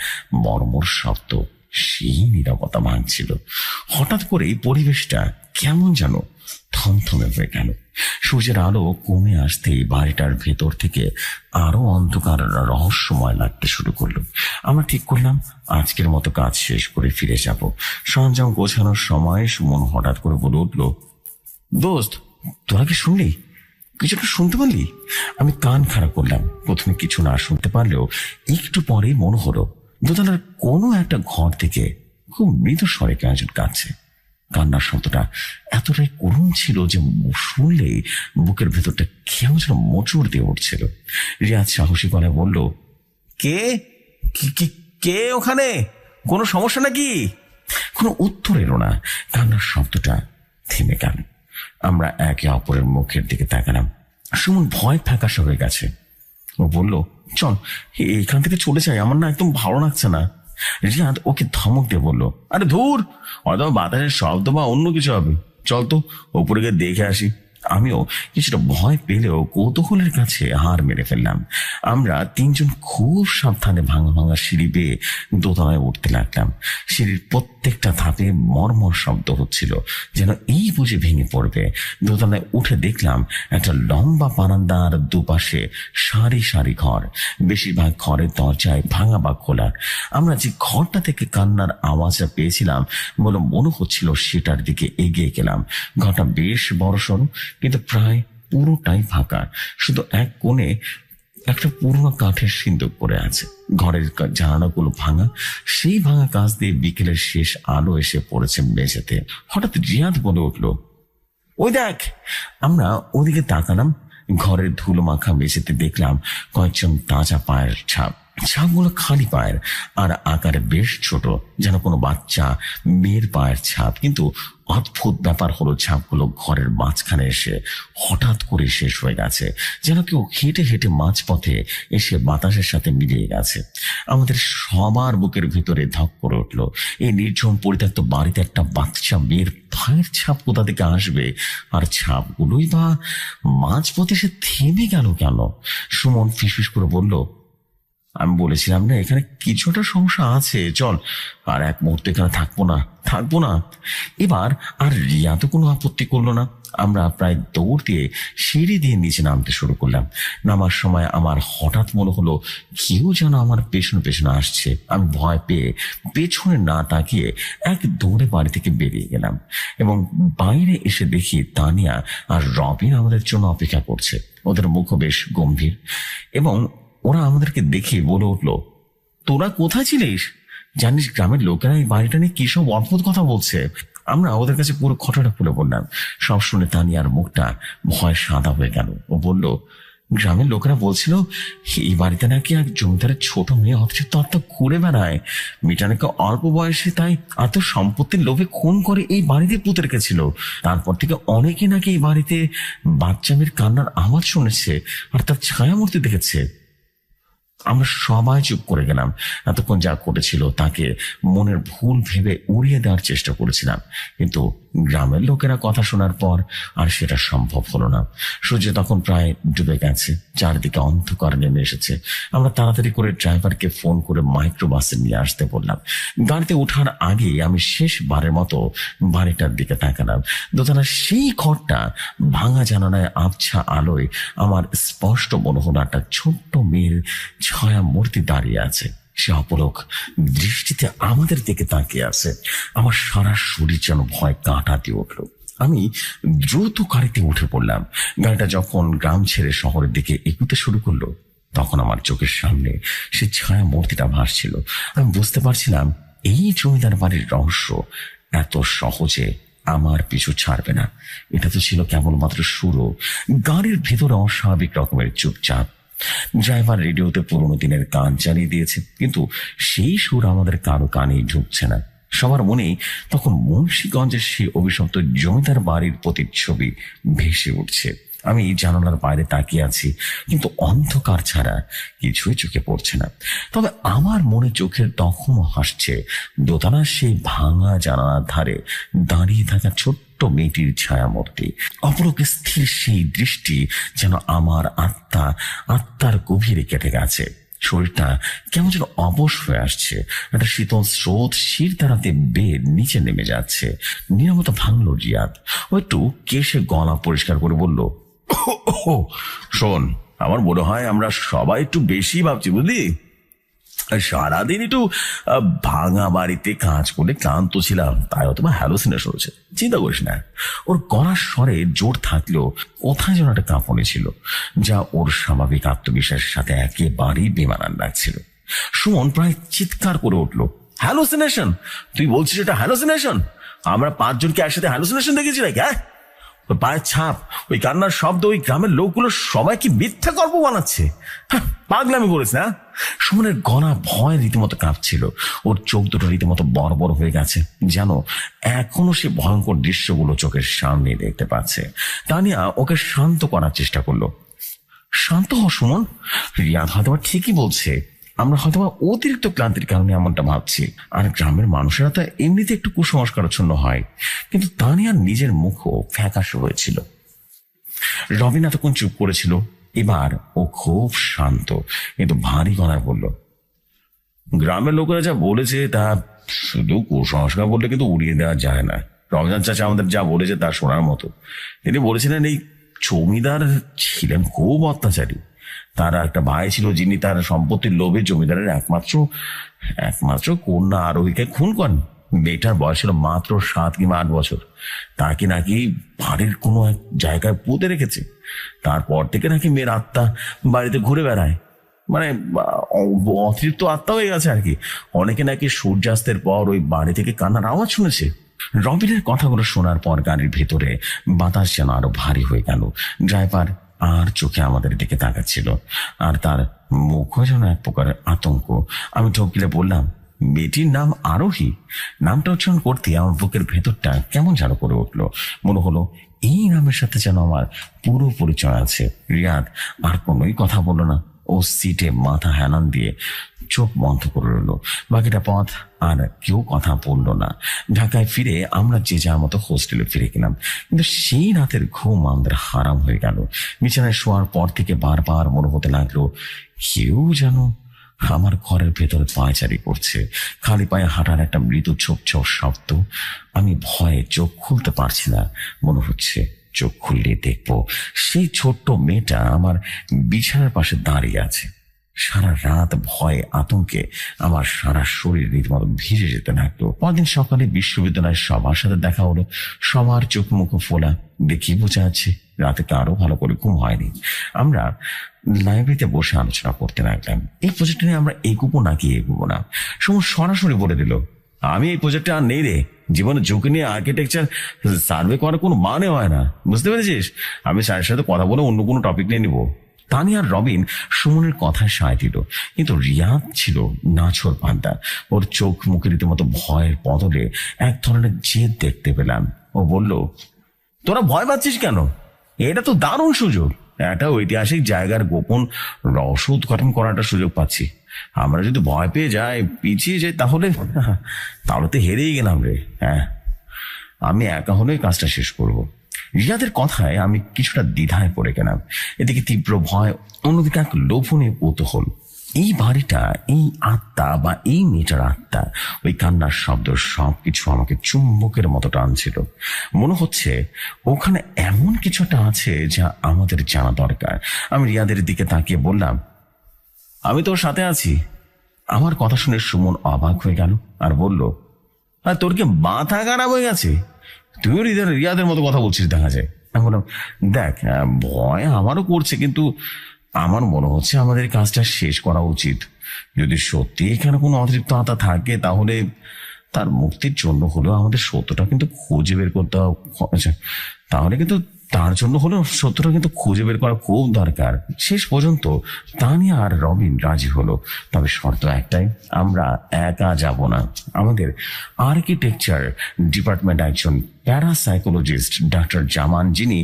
মর্মর শব্দ সেই নীরবতা ভাঙছিল। হঠাৎ করেই পরিবেশটা কেমন যেন থমথমে হয়ে গেল। সূর্যের আলো কমে আসতেই বাড়িটার ভেতর থেকে আরো অন্ধকার রহস্যময় লাগতে শুরু করলো। আমরা ঠিক করলাম আজকের মতো কাজ শেষ করে ফিরে যাব। সরঞ্জাম গোছানোর সময় সুমন হঠাৎ করে বলে উঠল, দোস্ত, তোরা কি শুনলি? কিছুটা শুনতে পারলি? আমি কান খাড়া করলাম। প্রথমে কিছু না শুনতে পারলেও একটু পরেই মনে হলো দোতলার কোনো একটা ঘর থেকে খুব মৃদু স্বরে একজন কাঁদছে। কান্নার শব্দটা এতটাই করুণ ছিল যে শুনলেই বুকের ভেতরটা কেমন যেন মোচড় দিয়ে উঠছিল। রিয়াজ সাহসী গলায় বলল, কে কে ওখানে? কোনো সমস্যা নাকি? কোনো উত্তর এলো না। কান্নার শব্দটা থেমে গেল। আমরা একে অপরের মুখের দিকে তাকালাম। সুমন ভয় ফ্যাকাশে হয়ে গেছে। ও বলল, চল এখান থেকে চলে যাই, আমার না একদম ভালো লাগছে না। রিয়াদ ওকে ধমক দিয়ে বলল, আরে ধুর, হয়তো বাতাসের শব্দ বা অন্য কিছু হবে, চল তো ওপরে গিয়ে দেখে আসি। আমিও কিছুটা ভয় পেলেও কৌতূহলের কাছে হার মেরে ফেললাম। আমরা তিনজন খুব সাবধানে ভাঙা ভাঙা সিঁড়ি বেয়ে দোতলায় উঠতে লাগলাম। সিঁড়ির প্রত্যেকটা ধাপে মর্মর শব্দ হচ্ছিল, যেন এই বুঝে ভেঙে পড়বে। দোতলায় উঠে দেখলাম একটা লম্বা বারান্দার দুপাশে সারি সারি ঘর। বেশিরভাগ ঘরের দরজায় ভাঙা বা খোলা। আমরা যে ঘরটা থেকে কান্নার আওয়াজটা পেয়েছিলাম বলে মনে হচ্ছিল সেটার দিকে এগিয়ে গেলাম। ঘরটা বেশ বড়সড়, কিন্তু প্রায় পুরোটাই ফাঁকা। শুধু এক কোণে একটা পুরোনো কাঠের সিন্দুক পড়ে আছে। ঘরের জানালাগুলো ভাঙা। সেই ভাঙা কাঁচ দিয়ে বিকেলের শেষ আলো এসে পড়েছে মেঝেতে। হঠাৎ রিয়াদ বলে উঠল, ওই দেখ। আমরা ওদিকে তাকালাম। ঘরের ধুলো মাখা মেঝেতে দেখলাম কয়েকজন তাজা পায়ের ছাপ। ছাপগুলো খালি পায়ের আর আকারে বেশ ছোট, যেন কোনো বাচ্চা মেয়ের পায়ের ছাপ। কিন্তু অদ্ভুত ব্যাপার হলো ছাপগুলো ঘরের মাঝখানে এসে হঠাৎ করে শেষ হয়ে গেছে, যেন কেউ হেঁটে হেঁটে মাঝপথে এসে বাতাসের সাথে মিলিয়ে গেছে। আমাদের সবার বুকের ভিতরে ধক করে উঠলো। এই নির্জন পরিত্যক্ত বাড়িতে একটা বাচ্চা মেয়ের পায়ের ছাপ কোথা থেকে আসবে? আর ছাপগুলোই বা মাঝপথে এসে থেমে গেল কেন? সুমন ফিসফিস করে বলল, আমি বলেছিলাম না এখানে কিছুটা সমস্যা আছে, চল। আর এক মুহূর্তে এখানে থাকবো না। এবার আর রিয়া তো কোনো আপত্তি করলো না। আমরা প্রায় দৌড় দিয়ে সিঁড়ি দিয়ে নিচে নামতে শুরু করলাম। নামার সময় আমার হঠাৎ মনে হলো কেউ যেন আমার পেছনে পেছনে আসছে। আমি ভয় পেয়ে পেছনে না তাকিয়ে এক দৌড়ে বাড়ি থেকে বেরিয়ে গেলাম এবং বাইরে এসে দেখি তানিয়া আর রবিন আমাদের জন্য অপেক্ষা করছে। ওদের মুখ বেশ গম্ভীর এবং ওরা আমাদেরকে দেখে বলে উঠলো, তোরা কোথায় ছিলিস? জানিস গ্রামের লোকেরা এই বাড়িটা নিয়ে কি সব অদ্ভুত কথা বলছে। আমরা ওদের কাছে পুরো ঘটনা খুলে বললাম। সব শুনে তানিয়ার মুখটা ভয় সাদা হয়ে গেল। ও বলল, গ্রামের লোকেরা বলছিল এই বাড়িতে নাকি এক জমিদারের ছোট মেয়ে অথচ তত্ত্ব ঘুরে বেড়ায়। মেয়েটা নাকি অল্প বয়সে তাই এত সম্পত্তির লোভে খুন করে এই বাড়িতে পুঁতে রেখেছিল। তারপর থেকে অনেকে নাকি এই বাড়িতে বাচ্চা মেয়ের কান্নার আওয়াজ শুনেছে আর তার ছায়ামূর্তি দেখেছে। আমরা সবাই চুপ করে গেলাম। এতক্ষণ যা করেছিল তাকে মনের ভুল ভেবে উড়িয়ে দেওয়ার চেষ্টা করেছিলাম, কিন্তু গ্রামের লোকেরা কথা শোনার পর আর সেটা সম্ভব হলো না। সূর্য তখন প্রায় ডুবে গেছে, চারিদিকে অন্ধকার নেমে এসেছে। আমরা তাড়াতাড়ি করে ড্রাইভারকে ফোন করে মাইক্রোবাসে নিয়ে আসতে বললাম। গাড়িতে ওঠার আগে আমি শেষবারের মতো বাড়িটার দিকে তাকালাম। দোতলার সেই ঘরটা ভাঙা জানালায় আবছা আলোয় আমার স্পষ্ট মনে হলো একটা ছোট্ট মেয়ের ছায়া মূর্তি দাঁড়িয়ে আছে। সে অপলক দৃষ্টিতে আমাদের দিকে তাকিয়ে আছে। আমার সারা শরীর যেন ভয় কাঁটা দিয়ে উঠল। আমি দ্রুত গাড়িতে উঠে পড়লাম। গাড়িটা যখন গ্রাম ছেড়ে শহরের দিকে এগুতে শুরু করলো তখন আমার চোখের সামনে সে ছায়া মূর্তিটা ভাসছিল। আমি বুঝতে পারছিলাম এই জমিদার বাড়ির রহস্য এত সহজে আমার পিছু ছাড়বে না। এটা তো ছিল কেবলমাত্র শুরু। গাড়ির ভেতরে অস্বাভাবিক রকমের চুপচাপ। ড্রাইভার রেডিওতে পুরোনো দিনের গান চালিয়ে দিয়েছে, কিন্তু সেই সুর আমাদের কারো কানেই ঢুকছে না। সবার মনেই তখন মুন্সিগঞ্জের সেই অভিশপ্ত জমিদার বাড়ির প্রতিচ্ছবি ভেসে উঠছে। আমি জানালার বাইরে তাকিয়ে আছি, কিন্তু অন্ধকার ছাড়া কিছুই চোখে পড়ছে না। তবে আমার মনে চোখের তখনও হাসছে দোতলার সেই ভাঙা জানালার ধারে দাঁড়িয়ে থাকা ছোট্ট মেয়েটির ছায়ামূর্তি। অপরকে স্থির সেই দৃষ্টি যেন আমার আত্মার গভীরে কেটে গেছে। শরীরটা কেমন যেন অবশ হয়ে আসছে। একটা শীতল স্রোত শির তাড়াতে বেয়ে নিচে নেমে যাচ্ছে। নিরাপত্তা ভাঙলো রিয়াদ। ও একটু কেশে গলা পরিষ্কার করে বলল, শোন, আমার মনে হয় আমরা সবাই একটু বেশি ভাবছি, বুঝলি? সারাদিন একটু ভাঙা বাড়িতে কাজ করে ক্লান্ত ছিলাম, তাই হয়তো হ্যালোসিনেশন হয়েছে। চিন্তা করিস না। ওর গলার স্বরে জোর থাকলেও কোথায় যেন একটা কাঁপনি ছিল, যা ওর স্বাভাবিক আত্মবিশ্বাসের সাথে একেবারেই বেমানান লাগছিল। সুমন প্রায় চিৎকার করে উঠল, হ্যালোসিনেশন? তুই বলছিস এটা হ্যালোসিনেশন? আমরা 5 জনকে একসাথে হ্যালোসিনেশন দেখেছি নাকি? হ্যাঁ, ওই পায়ের ছাপ, ওই কান্নার শব্দ, ওই গ্রামের লোকগুলো সবাই কি মিথ্যা গল্প বানাচ্ছে? পাগলামি করেছে না? সুমনের গলা ভয় রীতিমতো কাঁপছিল। ওর চোখ দুটো রীতিমতো বড় বড় হয়ে গেছে, যেন এখনো সে ভয়ঙ্কর দৃশ্যগুলো চোখের সামনে দেখতে পাচ্ছে। তানিয়া ওকে শান্ত করার চেষ্টা করলো। শান্ত হ সুমন, রিয়াদ হয়তো ঠিকই বলছে। আমরা হয়তো অতিরিক্ত ক্লান্তির কারণে এমনটা ভাবছি, আর গ্রামের মানুষেরা তো এমনিতে একটু কুসংস্কারাচ্ছন্ন হয়। কিন্তু তানিয়ার নিজের মুখও ফ্যাকাশে হয়েছিল। রবিন এতক্ষণ চুপ করেছিল, এবার ও খুব শান্ত কিন্তু ভারী গলায় বলল, গ্রামের লোকেরা যা বলেছে তা শুধু কুসংস্কার বললে কিন্তু উড়িয়ে দেওয়া যায় না। রমজান চাচা আমাদের যা বলেছে তা শোনার মতো। তিনি বলেছিলেন এই জমিদার ছিলেন খুব অত্যাচারী। তার একটা ভাই ছিল যিনি তার সম্পত্তির লোভে জমিদারের একমাত্র কন্যা আরোহীকে খুন করেন। মেয়েটার বয়স ছিল মাত্র 7 কিংবা 8 বছর। তাকে নাকি বাড়ির কোনো এক জায়গায় পুঁতে রেখেছে। তারপর থেকে নাকি মেয়ের আত্মা বাড়িতে ঘুরে বেড়ায়, মানে অতিরিক্ত আত্মা হয়ে গেছে আর কি। অনেকে নাকি সূর্যাস্তের পর ওই বাড়ি থেকে কান্নার আওয়াজ শুনেছে। রবিনের কথাগুলো শোনার পর গাড়ির ভেতরে বাতাস যেন আরো ভারী হয়ে গেল। ড্রাইভার আর চোখে আমাদের দিকে তাকাচ্ছিল, আর তার মুখও যেন এক প্রকারের আতঙ্ক। আমি ঢোক গিলে বললাম, মেয়েটির নাম আরোহী। নামটা উচ্চারণ করতে আমার বুকের ভেতরটা কেমন যেন করে উঠলো। মনে হলো এই নামের সাথে যেন আমার পুরো পরিচয় আছে। রিয়াদ আর কোনোই কথা বললো না। ও সিটে মাথা হেলান দিয়ে চোখ বন্ধ করে রইল। বাকিটা পথ আর কেউ কথা বললো না। ঢাকায় ফিরে আমরা যে যার মতো হোস্টেলে ফিরে গেলাম, কিন্তু সেই রাতের ঘুম আমাদের হারাম হয়ে গেল। বিছানায় শোয়ার পর থেকে বারবার মনে হতে লাগলো কেউ যেন আমার ঘরের ভেতরে পায়চারি করছে। খালি পায়ে হাঁটার একটা মৃদু ছোপ ছোপ শব্দ। আমি ভয়ে চোখ খুলতে পারছি না। মনে হচ্ছে চোখ খুললে দেখবো সেই ছোট্ট মেয়েটা আমার বিছানার পাশে দাঁড়িয়ে আছে। সারা রাত ভয়ে আতঙ্কে আমার সারা শরীর রীতিমতো ভিজে যেতে লাগলো। পরদিন সকালে বিশ্ববিদ্যালয়ের সবার সাথে দেখা হলো। সবার চোখ মুখ ফোলা, দেখি বোঝা যাচ্ছে রাতে কারো ভালো করে ঘুম হয়নি। আমরা লাইব্রেরিতে বসে আলোচনা করতে লাগলাম এই প্রজেক্ট নিয়ে আমরা এগুবো নাকি এগুবো না। সময় সরাসরি বলে দিল, আমি এই প্রজেক্টে আর নেই রে। জীবনে ঝুঁকি নিয়ে আর্কিটেকচার সার্ভে করার কোনো মানে হয় না, বুঝতে পেরেছিস? আমি স্যারের সাথে কথা বলে অন্য কোনো টপিক নিয়ে নিবো। তানিয়া আর রবিন সুমনের কথায় সায় দিল, কিন্তু রিয়াদ ছিল নাছোড় পান্তা। ওর চোখ মুখে রীতিমতো ভয়ের বদলে এক ধরনের জেদ দেখতে পেলাম। ও বলল, তোরা ভয় পাচ্ছিস কেন? এটা তো দারুণ সুযোগ। একটা ঐতিহাসিক জায়গার গোপন রহস্য উদ্ঘাটন করার একটা সুযোগ পাচ্ছি। আমরা যদি ভয় পেয়ে যাই, পিছিয়ে যাই, তাহলে তাহলে তো হেরেই গেলাম রে। হ্যাঁ, আমি একা হলেই কাজটা শেষ করব। রিয়াদের কথায় আমি কিছুটা দ্বিধায় পড়ে গেলাম। এদিকে তীব্র ভয়, অন্যদিকে এক লোভনীয় কৌতূহল। এই বাড়িটা, এই আত্মা বা এই মেয়েটার আত্মা, ওই কান্নার শব্দ, সবকিছু আমাকে চুম্বকের মতো টানছিল। মনে হচ্ছে ওখানে এমন কিছু একটা আছে যা আমাদের জানা দরকার। আমি রিয়াদের দিকে তাকিয়ে বললাম, আমি তোর সাথে আছি। আমার কথা শুনে সুমন অবাক হয়ে গেল আর বলল, আর তোর কি মাথা খারাপ হয়ে গেছে? তুইও রিয়াদের মতো কথা বলছিস দেখা যায়। আমি বললাম, দেখ, ভয় আমারও করছে, কিন্তু আমার মনে হচ্ছে আমাদের কাজটা শেষ করা উচিত। যদি সত্যি এখানে কোনো অতিরিক্ত আত্মা থাকে, তাহলে তার মুক্তির জন্য হলেও আমাদের সত্যটা কিন্তু খুঁজে বের করতে হবে। তাহলে কিন্তু তার জন্য হলেও সত্যটা কিন্তু খুঁজে বের করা খুব দরকার। শেষ পর্যন্ত তানিয়া আর রবিন রাজি হলো, তবে শর্ত একটাই, আমরা একা যাব না। আমাদের আর্কিটেকচার ডিপার্টমেন্ট একজন প্যারাসাইকোলজিস্ট ডাক্তার জামান, যিনি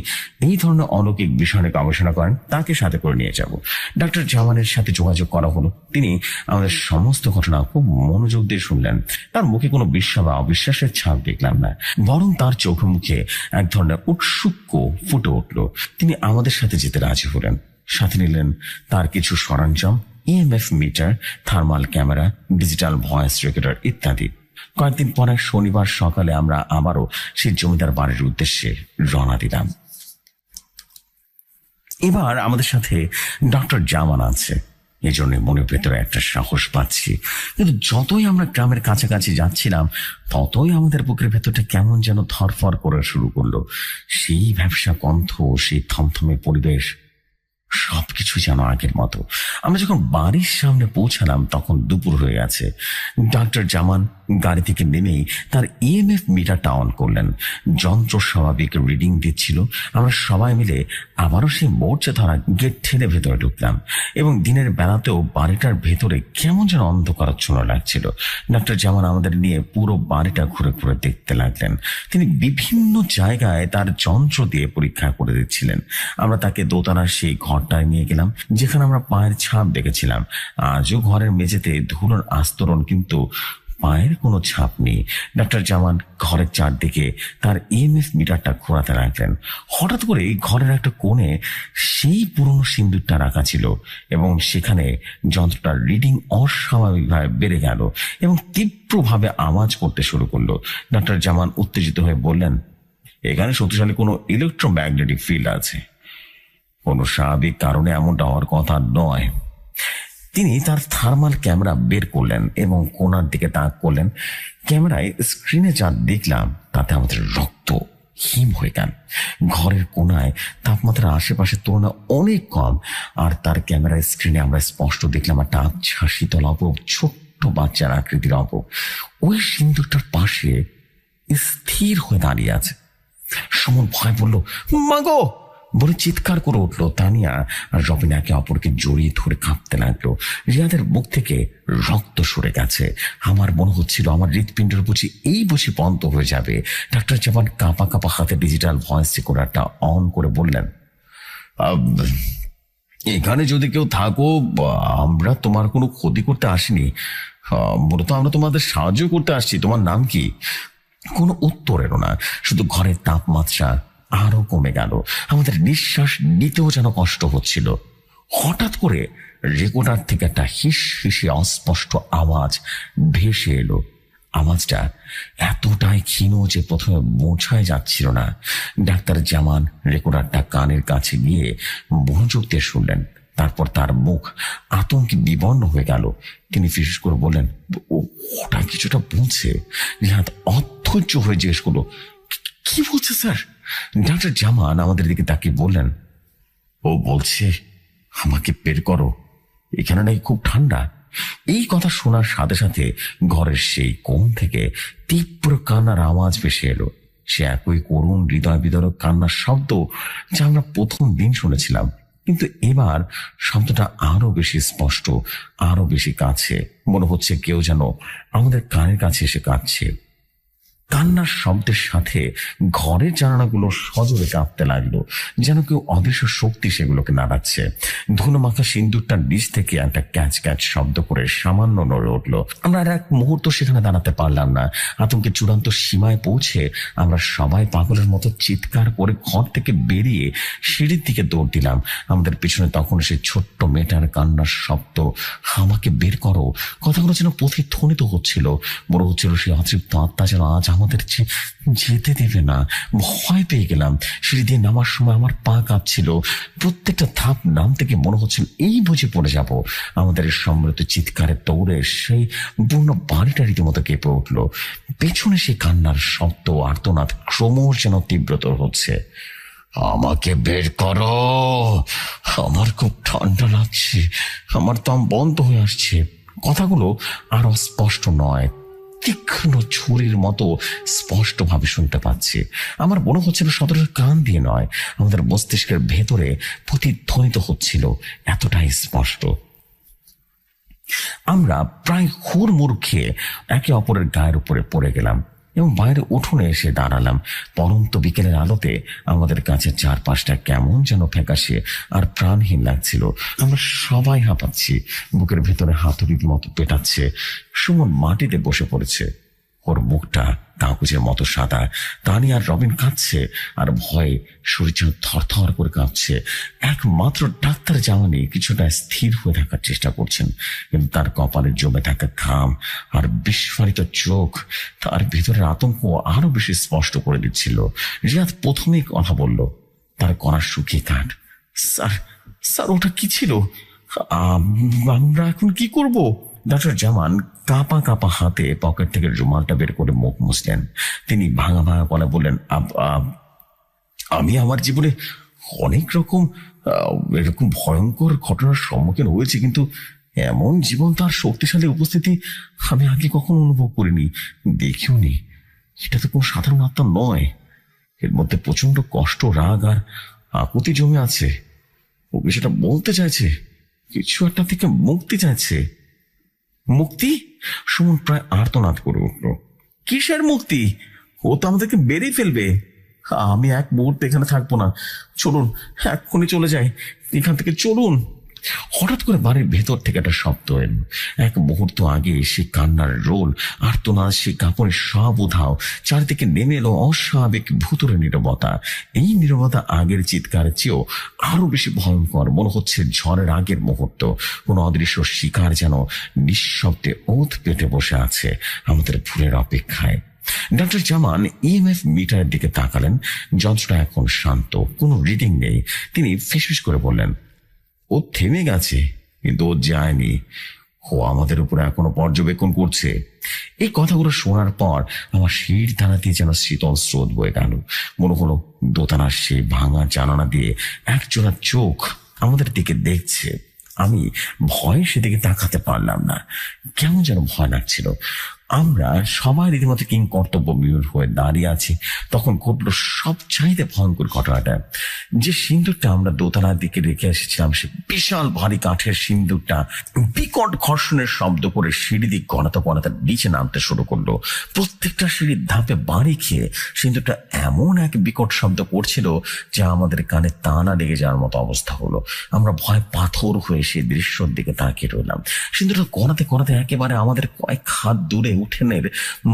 এই ধরনের অলৌকিক বিষয় নিয়ে গবেষণা করেন, তাকে সাথে করে নিয়ে যাব। ডাক্তার জামানের সাথে যোগাযোগ করা হলো। তিনি আমাদের সমস্ত ঘটনা খুব মনোযোগ দিয়ে শুনলেন। তার মুখে কোনো বিশ্বাস বা অবিশ্বাসের ছাপ দেখলাম না, বরং তার চোখে মুখে এক ধরনের উৎসুক্য ফুটে উঠল। তিনি আমাদের সাথে যেতে রাজি হলেন। সাথে নিলেন তার কিছু সরঞ্জাম, EMF meter, thermal camera, digital voice recorder ইত্যাদি। কয়েকদিন পরে শনিবার সকালে আমরা আবারও সেই জমিদার বাড়ির উদ্দেশ্যে রওনা দিলাম। এবার আমাদের সাথে ডক্টর জামান আছে, এই জন্য মনের ভেতরে একটা সাহস পাচ্ছি। কিন্তু যতই আমরা গ্রামের কাছাকাছি যাচ্ছিলাম, ততই আমাদের বুকের ভেতরটা কেমন যেন ধরফর করে শুরু করলো। সেই ব্যবসা কণ্ঠ, সেই থমথমে পরিবেশ, সবকিছু যেন আগের মতো। আমরা যখন বাড়ির সামনে পৌঁছালাম, তখন দুপুর হয়ে গেছে। ডাক্তার জামান গাড়ি থেকে নেমেই তার ইএমএফ মিটারটা অন করলেন। যন্ত্র স্বাভাবিক রিডিং দিচ্ছিল। আমরা সবাই মিলে আবারও সেই মোর্চা ধরা গেট ঠেলে ভেতরে ঢুকলাম, এবং দিনের বেলাতেও বাড়িটার ভেতরে কেমন যেন অন্ধকারাচ্ছন্ন লাগছিল। ডাক্তার জামান আমাদের নিয়ে পুরো বাড়িটা ঘুরে ঘুরে দেখতে লাগলেন। তিনি বিভিন্ন জায়গায় তার যন্ত্র দিয়ে পরীক্ষা করে দিচ্ছিলেন। আমরা তাকে দোতলার সেই ঘরটায় নিয়ে গেলাম, যেখানে আমরা পায়ের ছাপ দেখেছিলাম। আজও ঘরের মেঝেতে ধুলোর আস্তরণ, কিন্তু পায়ের কোনো ছাপ নেই। ডাক্তার জামান ঘরের চারদিকে তার ইএমএফ মিটারটা ঘোরাতে লাগলেন। হঠাৎ করে ঘরের একটা কোণে সেই পুরনো সিন্দুকটা রাখা ছিল, এবং সেখানে যন্ত্রটার রিডিং অস্বাভাবিকভাবে বেড়ে গেল এবং তীব্রভাবে আওয়াজ করতে শুরু করলো। ডাক্তার জামান উত্তেজিত হয়ে বললেন, এখানে শক্তিশালী কোনো ইলেকট্রোম্যাগনেটিক ফিল্ড আছে। কোনো স্বাভাবিক কারণে এমনটা হওয়ার কথা নয়। তিনি তার থার্মাল ক্যামেরা বের করলেন এবং কোণার দিকে তাক করলেন। ক্যামেরায় স্ক্রিনে যা দেখলাম, তাতে আমাদের রক্ত হিম হয়ে গেল। ঘরের কোণায় তাপমাত্রা আশেপাশের তুলনায় অনেক কম, আর তার ক্যামেরার স্ক্রিনে আমরা স্পষ্ট দেখলাম একটা আবছা শীতল অপূর্ব ছোট্ট বাচ্চার আকৃতির অপূর্ব ওই সিন্দুকটার পাশে স্থির হয়ে দাঁড়িয়ে আছে। সুমন ভয় বলল, মাগো বলে চিৎকার করে উঠলো। তানিয়া আর রবিন একে অপরকে জড়িয়ে ধরে কাঁপতে লাগলো। রিয়াদের মুখ থেকে রক্ত সরে গেছে। আমার মনে হচ্ছিল আমার হৃৎপিণ্ডের বুঝি এই বুঝি বন্ধ হয়ে যাবে। ডাক্তার জামান কাঁপা কাঁপা হাতে ডিজিটাল ভয়েস রেকর্ডারটা অন করে বললেন, এখানে যদি কেউ থাকো, আমরা তোমার কোনো ক্ষতি করতে আসিনি। মূলত আমরা তোমাদের সাহায্য করতে আসছি। তোমার নাম কি? কোনো উত্তর এলো না, শুধু ঘরের তাপমাত্রা আরো কমে গেল। আমাদের নিঃশ্বাস নিতেও যেন কষ্ট হচ্ছিল। হঠাৎ করে রেকর্ডার থেকে একটা হিস হিসে অস্পষ্ট আওয়াজ ভেসে এলো। আওয়াজটা এতটাই ক্ষীণ যে প্রথমে বোঝাই যাচ্ছিল না। ডাক্তার জামান রেকর্ডারটা কানের কাছে গিয়ে মনোযোগ দিয়ে শুনলেন। তারপর তার মুখ আতঙ্কে বিবর্ণ হয়ে গেল। তিনি ফিস করে বললেন, ওটা কিছুটা বলছে। রিহাত অধৈর্য হয়ে জিজ্ঞেস করলো, কি বলছে স্যার? ডাক্তার জামান আমাদের দিকে তাকিয়ে বললেন, ও বলছে আমাকে বের করো, এখানে নাকি খুব ঠান্ডা, এই কথা শোনার সাথে সাথে ঘরের সেই কোণ থেকে তীব্র কান্নার আওয়াজ ভেসে এলো। সে একই করুণ হৃদয় বিদারক কান্নার শব্দ যা আমরা প্রথম দিন শুনেছিলাম, কিন্তু এবার শব্দটা আরো বেশি স্পষ্ট, আরো বেশি কাছে। মনে হচ্ছে কেউ যেন আমাদের কানের কাছে এসে কাঁদছে। কান্নার শব্দের সাথে ঘরের জানালাগুলো সজোরে কাঁপতে লাগলো, যেন কেউ অদৃশ্য শক্তি সেগুলোকে নাড়াচ্ছে। ধুলো মাখা সিন্দুরটার নিচ থেকে একটা ক্যাচ ক্যাচ শব্দ করে সামান্য নড়ে উঠলো। আমরা আর এক মুহূর্ত সেখানে দাঁড়াতে পারলাম না। আতঙ্কে চূড়ান্ত সীমায় পৌঁছে আমরা সবাই পাগলের মতো চিৎকার করে ঘর থেকে বেরিয়ে সিঁড়ির দিকে দৌড় দিলাম। আমাদের পিছনে তখন সেই ছোট্ট মেয়েটার কান্নার শব্দ। আমাকে বের করো, কথাগুলো যেন প্রতিধ্বনিত হচ্ছিল। মনে হচ্ছিল সেই অতৃপ্ত আত্মা যেন আজ আমাদের যেতে দেবে না। ভয় পেয়ে গেলাম। সিঁড়ি দিয়ে নামার সময় আমার পা কাঁপছিল। প্রত্যেকটা ধাপ নাম থেকে মনে হচ্ছিল এই বুঝে পড়ে যাব। আমাদের সম্মিলিত চিৎকারের দৌড়ে সেই পূর্ণ বাড়িটা রীতিমতো কেঁপে উঠল। পেছনে সেই কান্নার শব্দ, আর্তনাদ ক্রমশ যেন তীব্রতর হচ্ছে। আমাকে বের করো, আমার খুব ঠান্ডা লাগছে, আমার দম বন্ধ হয়ে আসছে। কথাগুলো আর অস্পষ্ট নয়, তীক্ষ্ণ ছুরির মতো স্পষ্ট ভাবে শুনতে পাচ্ছি। আমার মনে হচ্ছিল সদরের কান দিয়ে নয়, আমাদের মস্তিষ্কের ভেতরে প্রতিধ্বনিত হচ্ছিল, এতটাই স্পষ্ট। আমরা প্রায় হুড়মুড় খেয়ে একে অপরের গায়ের উপরে পড়ে গেলাম এবং বাইরে উঠোনে এসে দাঁড়ালাম। পরন্ত বিকেলের আলোতে আমাদের কাছে চারপাশটা কেমন যেন ফ্যাকাশে আর প্রাণহীন লাগছিল। আমরা সবাই হাঁপাচ্ছি, বুকের ভেতরে হাতুড়ির মতো পেটাচ্ছে। সুমন মাটিতে বসে পড়েছে, ওর মুখটা কাগজের মতো সাদা। তানি আর রবিন কাঁদছে আর ভয়ে শরীর যেন থরথর করে কাঁপছে। একমাত্র ডাক্তার জামানি কিছুটা স্থির হয়ে থাকার চেষ্টা করছেন, কিন্তু তার কপালে জমে থাকা ঘাম আর বিস্ফারিত চোখ তার ভিতরের আতঙ্ক আরো বেশি স্পষ্ট করে দিচ্ছিল। রিয়াদ প্রথমেই কথা বলল, তার করার শুকিয়ে কাঠ। স্যার, স্যার ওটা কি ছিল? আমরা এখন কি করব? ডক্টর জামান কাঁপা কাঁপা হাতে পকেট থেকে রুমালটা বের করে মুখ মুছলেন। তিনি ভাঙা ভাঙা গলায় বললেন, আমি আমার জীবনে অনেক রকম এরকম ভয়ঙ্কর ঘটনার সম্মুখীন হয়েছি, কিন্তু এমন জীবন তার শক্তিশালী উপস্থিতি আমি আগে কখনো অনুভব করিনি, দেখিও নি। এটা তো কোনো সাধারণ আত্মা নয়, এর মধ্যে প্রচন্ড কষ্ট, রাগ আর আকুতি জমে আছে। ও সেটা বলতে চাইছে, কিছু একটা থেকে মুক্তি চাইছে। মুক্তি? সুমন প্রায় আর্তনাদ করে উঠল। কিসের মুক্তি? ও তো আমাদেরকে বেরিয়ে ফেলবে। আমি এক মুহূর্তে এখানে থাকবো না, চলুন এক্ষুনি চলে যাই এখান থেকে, চলুন। হঠাৎ করে বাড়ির ভেতর থেকে একটা শব্দ এলো। এক মুহূর্ত আগে সে কান্নার রোল, আর্তনাদ, সে কাপড়ের সব উধাও। চারিদিকে নেমে এলো অস্বাভাবিক ভুতুরে নীরবতা। এই নীরবতা আগের চিৎকারের চেয়েও আরো বেশি ভয়ঙ্কর। মনে হচ্ছে ঝড়ের আগের মুহূর্ত। কোন অদৃশ্য শিকার যেন নিঃশব্দে ওঁত পেতে বসে আছে আমাদের ভুলের অপেক্ষায়। ডক্টর জামান ইএমএফ মিটারের দিকে তাকালেন। যন্ত্রটা এখন শান্ত, কোনো রিডিং নেই। তিনি ফিসফিস করে বললেন, ও থেমে গেছে, কিন্তু ও যায়নি। ও আমাদের উপরে এখনো পর্যবেক্ষণ করছে। এই কথাগুলো শোনার পর আমার শির দানা দিয়ে যেন শীতল স্রোত বয়ে গেল। মনে হলো দোতলার সেই ভাঙা জানালা দিয়ে একজোড়া চোখ আমাদের দিকে দেখছে। আমি ভয়ে সেদিকে তাকাতে পারলাম না, কেমন যেন ভয় লাগছিল। আমরা সবাই রীতিমতো কিং কর্তব্য বিমূঢ় হয়ে দাঁড়িয়ে আছি। তখন ঘটলো সব চাইতে ভয়ঙ্কর ঘটনাটা। যে সিন্দুকটা আমরা দোতলার দিকে রেখে এসেছিলাম, সে বিশাল ভারী কাঠের সিন্দুকটা বিকট ঘর্ষণের শব্দ করে সিঁড়ি দিক গড়াতে গড়াতে নিচে নামতে শুরু করলো। প্রত্যেকটা সিঁড়ির ধাপে বাড়ি খেয়ে সিন্দুকটা এমন এক বিকট শব্দ করছিল যা আমাদের কানে টানা লেগে যাওয়ার মতো অবস্থা হলো। আমরা ভয় পাথর হয়ে সেই দৃশ্যর দিকে তাকিয়ে রইলাম। সিন্দুকটা গড়াতে গড়াতে একেবারে আমাদের কয়েক হাত দূরে উঠোনের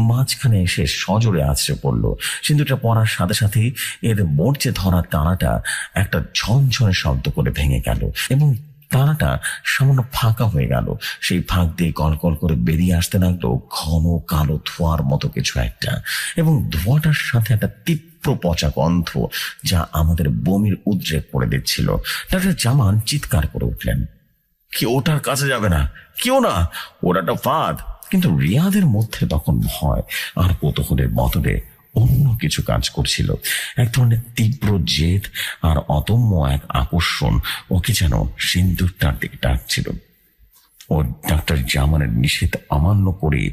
মাঝখানে এসে সজোরে আছড়ে পড়লো। সিন্দুকটা পড়ার সাথে সাথেই এর মরচে ধরা টানাটা একটা ঝনঝনে শব্দ করে ভেঙে গেল এবং টানাটা সামান্য ফাঁকা হয়ে গেল। সেই ফাঁক দিয়ে কলকল করে বেরিয়ে আসতে লাগলো ঘন কালো ধোঁয়ার মতো কিছু একটা, এবং ধোঁয়াটার সাথে একটা তীব্র পচা গন্ধ যা আমাদের বমির উদ্রেক করে দিচ্ছিল। ডক্টর জামান চিৎকার করে উঠলেন, কি ওটার কাছে যাবে না, কেউ না, ওটা একটা ফাঁদ। কিন্তু রিয়াদের মধ্যে তখন ভয় আর কৌতূহলের বদলে অন্য কিছু কাজ করছিল। এক ধরনের তীব্র জেদ আর অদম্য এক আকর্ষণ ওকে যেন সিন্দুকটার দিকে ডাকছিল। ও ডাক্তার জামানের নিষেধ অমান্য করে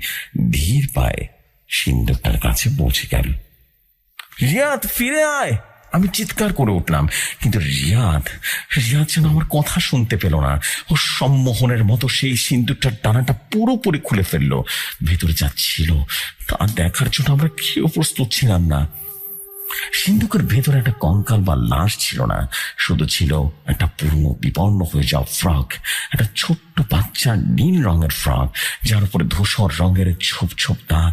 ধীর পায়ে সিন্দুকটার কাছে পৌঁছে গেল। রিয়াদ, ফিরে আয়! আমি চিৎকার করে উঠলাম, কিন্তু রিয়াদ যেন আমার কথা শুনতে পেল না। ও সম্মোহনের মতো সেই সিন্দুকটার টানাটা পুরোপুরি খুলে ফেললো। ভেতরে যাচ্ছিল তা দেখার জন্য আমরা কেউ প্রস্তুত ছিলাম না। সিন্ধুকের ভেতরে একটা কঙ্কাল বা লাশ ছিল না, শুধু ছিল একটা পুরনো বিপন্ন হয়ে যাওয়া ফ্রক, একটা ছোট্ট বাচ্চার নীল রঙের ফ্রক যার উপরে ধূসর রঙের ছোপ ছোপ দাগ,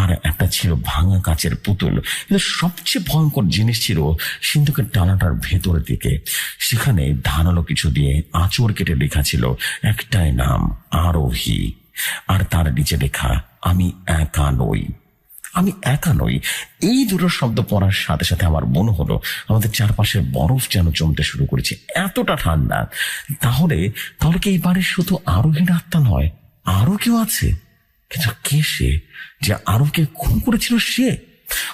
আর একটা ছিল ভাঙা কাচের পুতুল। কিন্তু সবচেয়ে ভয়ঙ্কর জিনিস ছিল সিন্ধুকের ডানাটার ভেতরের দিকে। সেখানে ধারালো কিছু দিয়ে আঁচড় কেটে লেখা ছিল একটাই নাম, আরোহী, আর তার নিচে লেখা আমি একা নই। আমি একা নই। এই দুটো শব্দ পড়ার সাথে সাথে আমার মনে হলো আমাদের চারপাশে বরফ যেন জমতে শুরু করেছে, এতটা ঠান্ডা। তাহলে তাহলে কি এই বাড়ির শুধু আরোহীর আত্মা নয়, আরো কেউ আছে? কিন্তু কে সে যে আরোকে খুন করেছিল? সে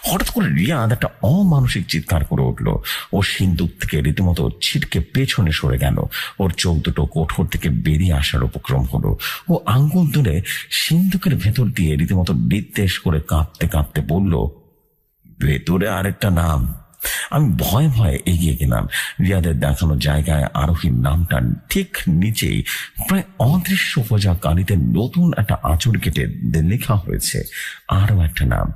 হঠাৎ করে রিয়াদ একটা অমানসিক চিৎকার করে উঠল। ও সিন্দুক থেকে রীতিমতো ছিটকে পেছনে সরে গেল। ওর চোখ দুটো কোঠর থেকে বেরিয়ে আসার উপক্রম হলো। ও আঙ্গুল তুলে সিন্দুকের ভেতর দিয়ে রীতিমতো নির্দেশ করে কাঁপতে কাঁপতে বলল, ভেতরে আরেকটা নাম। আমি ভয়ে ভয়ে এগিয়ে গেলাম। রিয়াদের দেখানো জায়গায় আরোহীর নামটা ঠিক নিচেই প্রায় অদৃশ্য ভোজা কালিতে নতুন একটা আঁচড় কেটে লেখা হয়েছে আরো একটা নাম।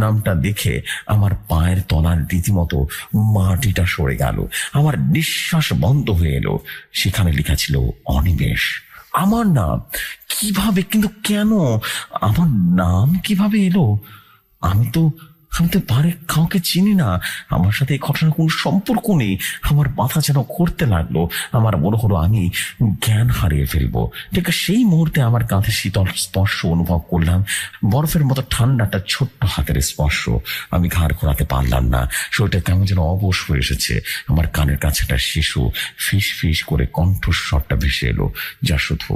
নামটা দেখে আমার পায়ের তলার রীতিমতো মাটিটা সরে গেল। আমার নিঃশ্বাস বন্ধ হয়ে এলো। সেখানে লেখা ছিল অনিমেষ। আমার নাম! কিভাবে, কিন্তু কেন? আমার নাম কিভাবে এলো? আমি তো বাড়ির কাউকে চিনি না। আমার সাথে এই ঘটনার কোনো সম্পর্ক নেই। আমার মাথা যেন করতে লাগলো। আমার মনে হলো আমি জ্ঞান হারিয়ে ফেলবো। ঠিক সেই মুহূর্তে আমার কাঁধে শীতল স্পর্শ অনুভব করলাম, বরফের মতো ঠান্ডাটা ছোট্ট হাতের স্পর্শ। আমি ঘাড় ঘোরাতে পারলাম না। শরীরটা কেমন যেন অবশ হয়ে এসেছে। আমার কানের কাছে একটা শিশু ফিস ফিস করে কণ্ঠস্বরটা ভেসে এলো, যা শুধু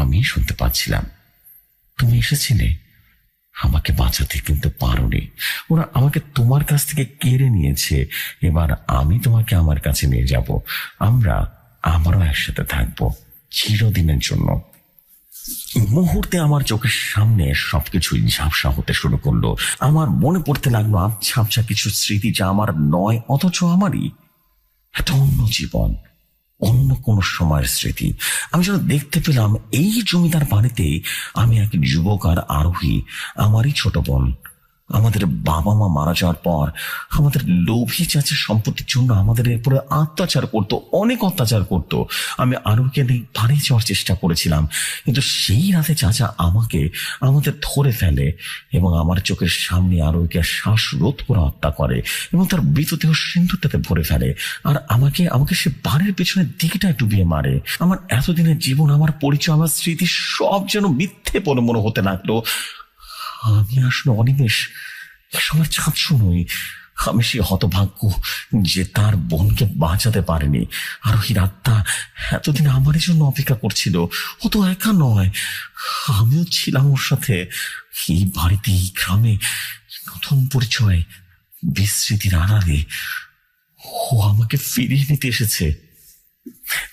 আমি শুনতে পাচ্ছিলাম। তুমি এসেছিলে আমাকে বাঁচাতে, কিন্তু পারোনি। ওরা আমাকে তোমার কাছ থেকে কেড়ে নিয়েছে। এবার আমি তোমাকে আমার কাছে নিয়ে যাব। আমরা আবারও একসাথে থাকবো চিরদিনের জন্য। মুহূর্তে আমার চোখের সামনে সবকিছুই ঝাপসা হতে শুরু করলো। আমার মনে পড়তে লাগলো আবছা আবছা কিছু স্মৃতি, যা আমার নয় অথচ আমারই। একটা অন্য জীবন, অন্য কোন সময়ের স্মৃতি। আমি যেন দেখতে পেলাম এই জমিদার বাড়িতে আমি এক যুবক আর আরোহী, আমারই ছোট বোন। আমাদের বাবা মা মারা যাওয়ার পর আমাদের লোভী চাচের সম্পত্তির জন্য আমাদের উপরে অত্যাচার করতো, অনেক অত্যাচার করতো। আমি আরোহীকে নিয়ে বাড়ি যাওয়ার চেষ্টা করেছিলাম, কিন্তু সেই রাতে চাচা আমাদের ধরে ফেলে এবং আমার চোখের সামনে আরোহীকে শ্বাসরোধ করে হত্যা করে এবং তার মৃতদেহ সিন্ধুকটাতে ভরে ফেলে। আর আমাকে সে বাড়ির পেছনের দিকটায় ডুবিয়ে মারে। আমার এতদিনের জীবন, আমার পরিচয়, আমার স্মৃতি সব যেন মিথ্যে বলে মনে হতে লাগলো। আমি আসলে অনিমেষ, সময় ছাত্র নই। আমি সে হতভাগ্য যে তার বোনকে বাঁচাতে পারেনি। আরোহীর আত্মা এতদিন আমারই জন্য অপেক্ষা করছিল। ও তো একা নয়, আমিও ছিলাম ওর সাথে। এই বাড়িতে, এই গ্রামে নতুন পরিচয়, বিস্মৃতির আড়ালে ও আমাকে ফিরিয়ে নিতে এসেছে।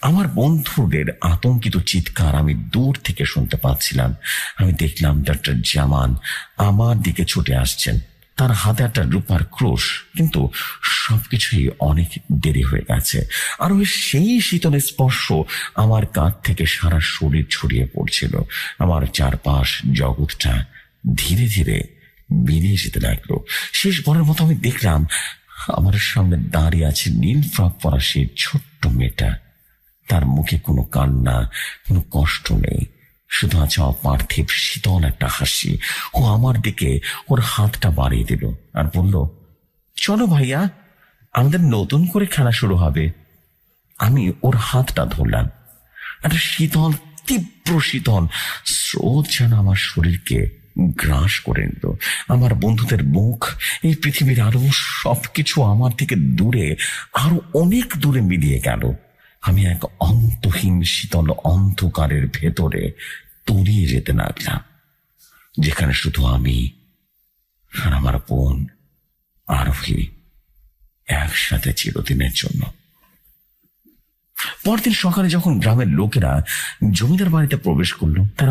আমার বন্ধুদের আতঙ্কিত চিৎকার আমি দূর থেকে শুনতে পাচ্ছিলাম। আমি দেখলাম ডক্টর জামান আমার দিকে ছুটে আসছেন, তার হাতে একটা রূপার ক্রুশ। কিন্তু সবকিছুই অনেক দেরি হয়ে গেছে। আর ওই সেই শীতল স্পর্শ আমার কাঁধ থেকে সারা শরীর ছড়িয়ে পড়ছিল। আমার চারপাশ জগৎটা ধীরে ধীরে বেরিয়ে যেতে লাগলো। শেষবারের মতো আমি দেখলাম আমার সামনে দাঁড়িয়ে আছে নীল ফ্রক পরা সেই ছোট্ট মেয়েটা। তার মুখে কোনো কান্না, কোনো কষ্ট নেই, শুধু আছে অপার্থিব শীতল একটা হাসি। ও আমার দিকে ওর হাতটা বাড়িয়ে দিল আর বলল, চলো ভাইয়া, আমাদের নতুন করে খেলা শুরু হবে। আমি ওর হাতটা ধরলাম। একটা শীতল, তীব্র শীতল স্রোত যেন আমার শরীরকে গ্রাস করে নিল। আমার বন্ধুদের মুখ, এই পৃথিবীর আরো সবকিছু আমার থেকে দূরে, আরো অনেক দূরে মিলিয়ে গেল। আমি এক অন্তহীন শীতল অন্ধকারের ভেতরে তলিয়ে যেতে লাগলাম, যেখানে শুধু আমি আর আমার বোন আরোহী একসাথে চিরদিনের জন্য। পরদিন সকালে যখন গ্রামের লোকেরা জমিদার বাড়িতে প্রবেশ করলো, তারা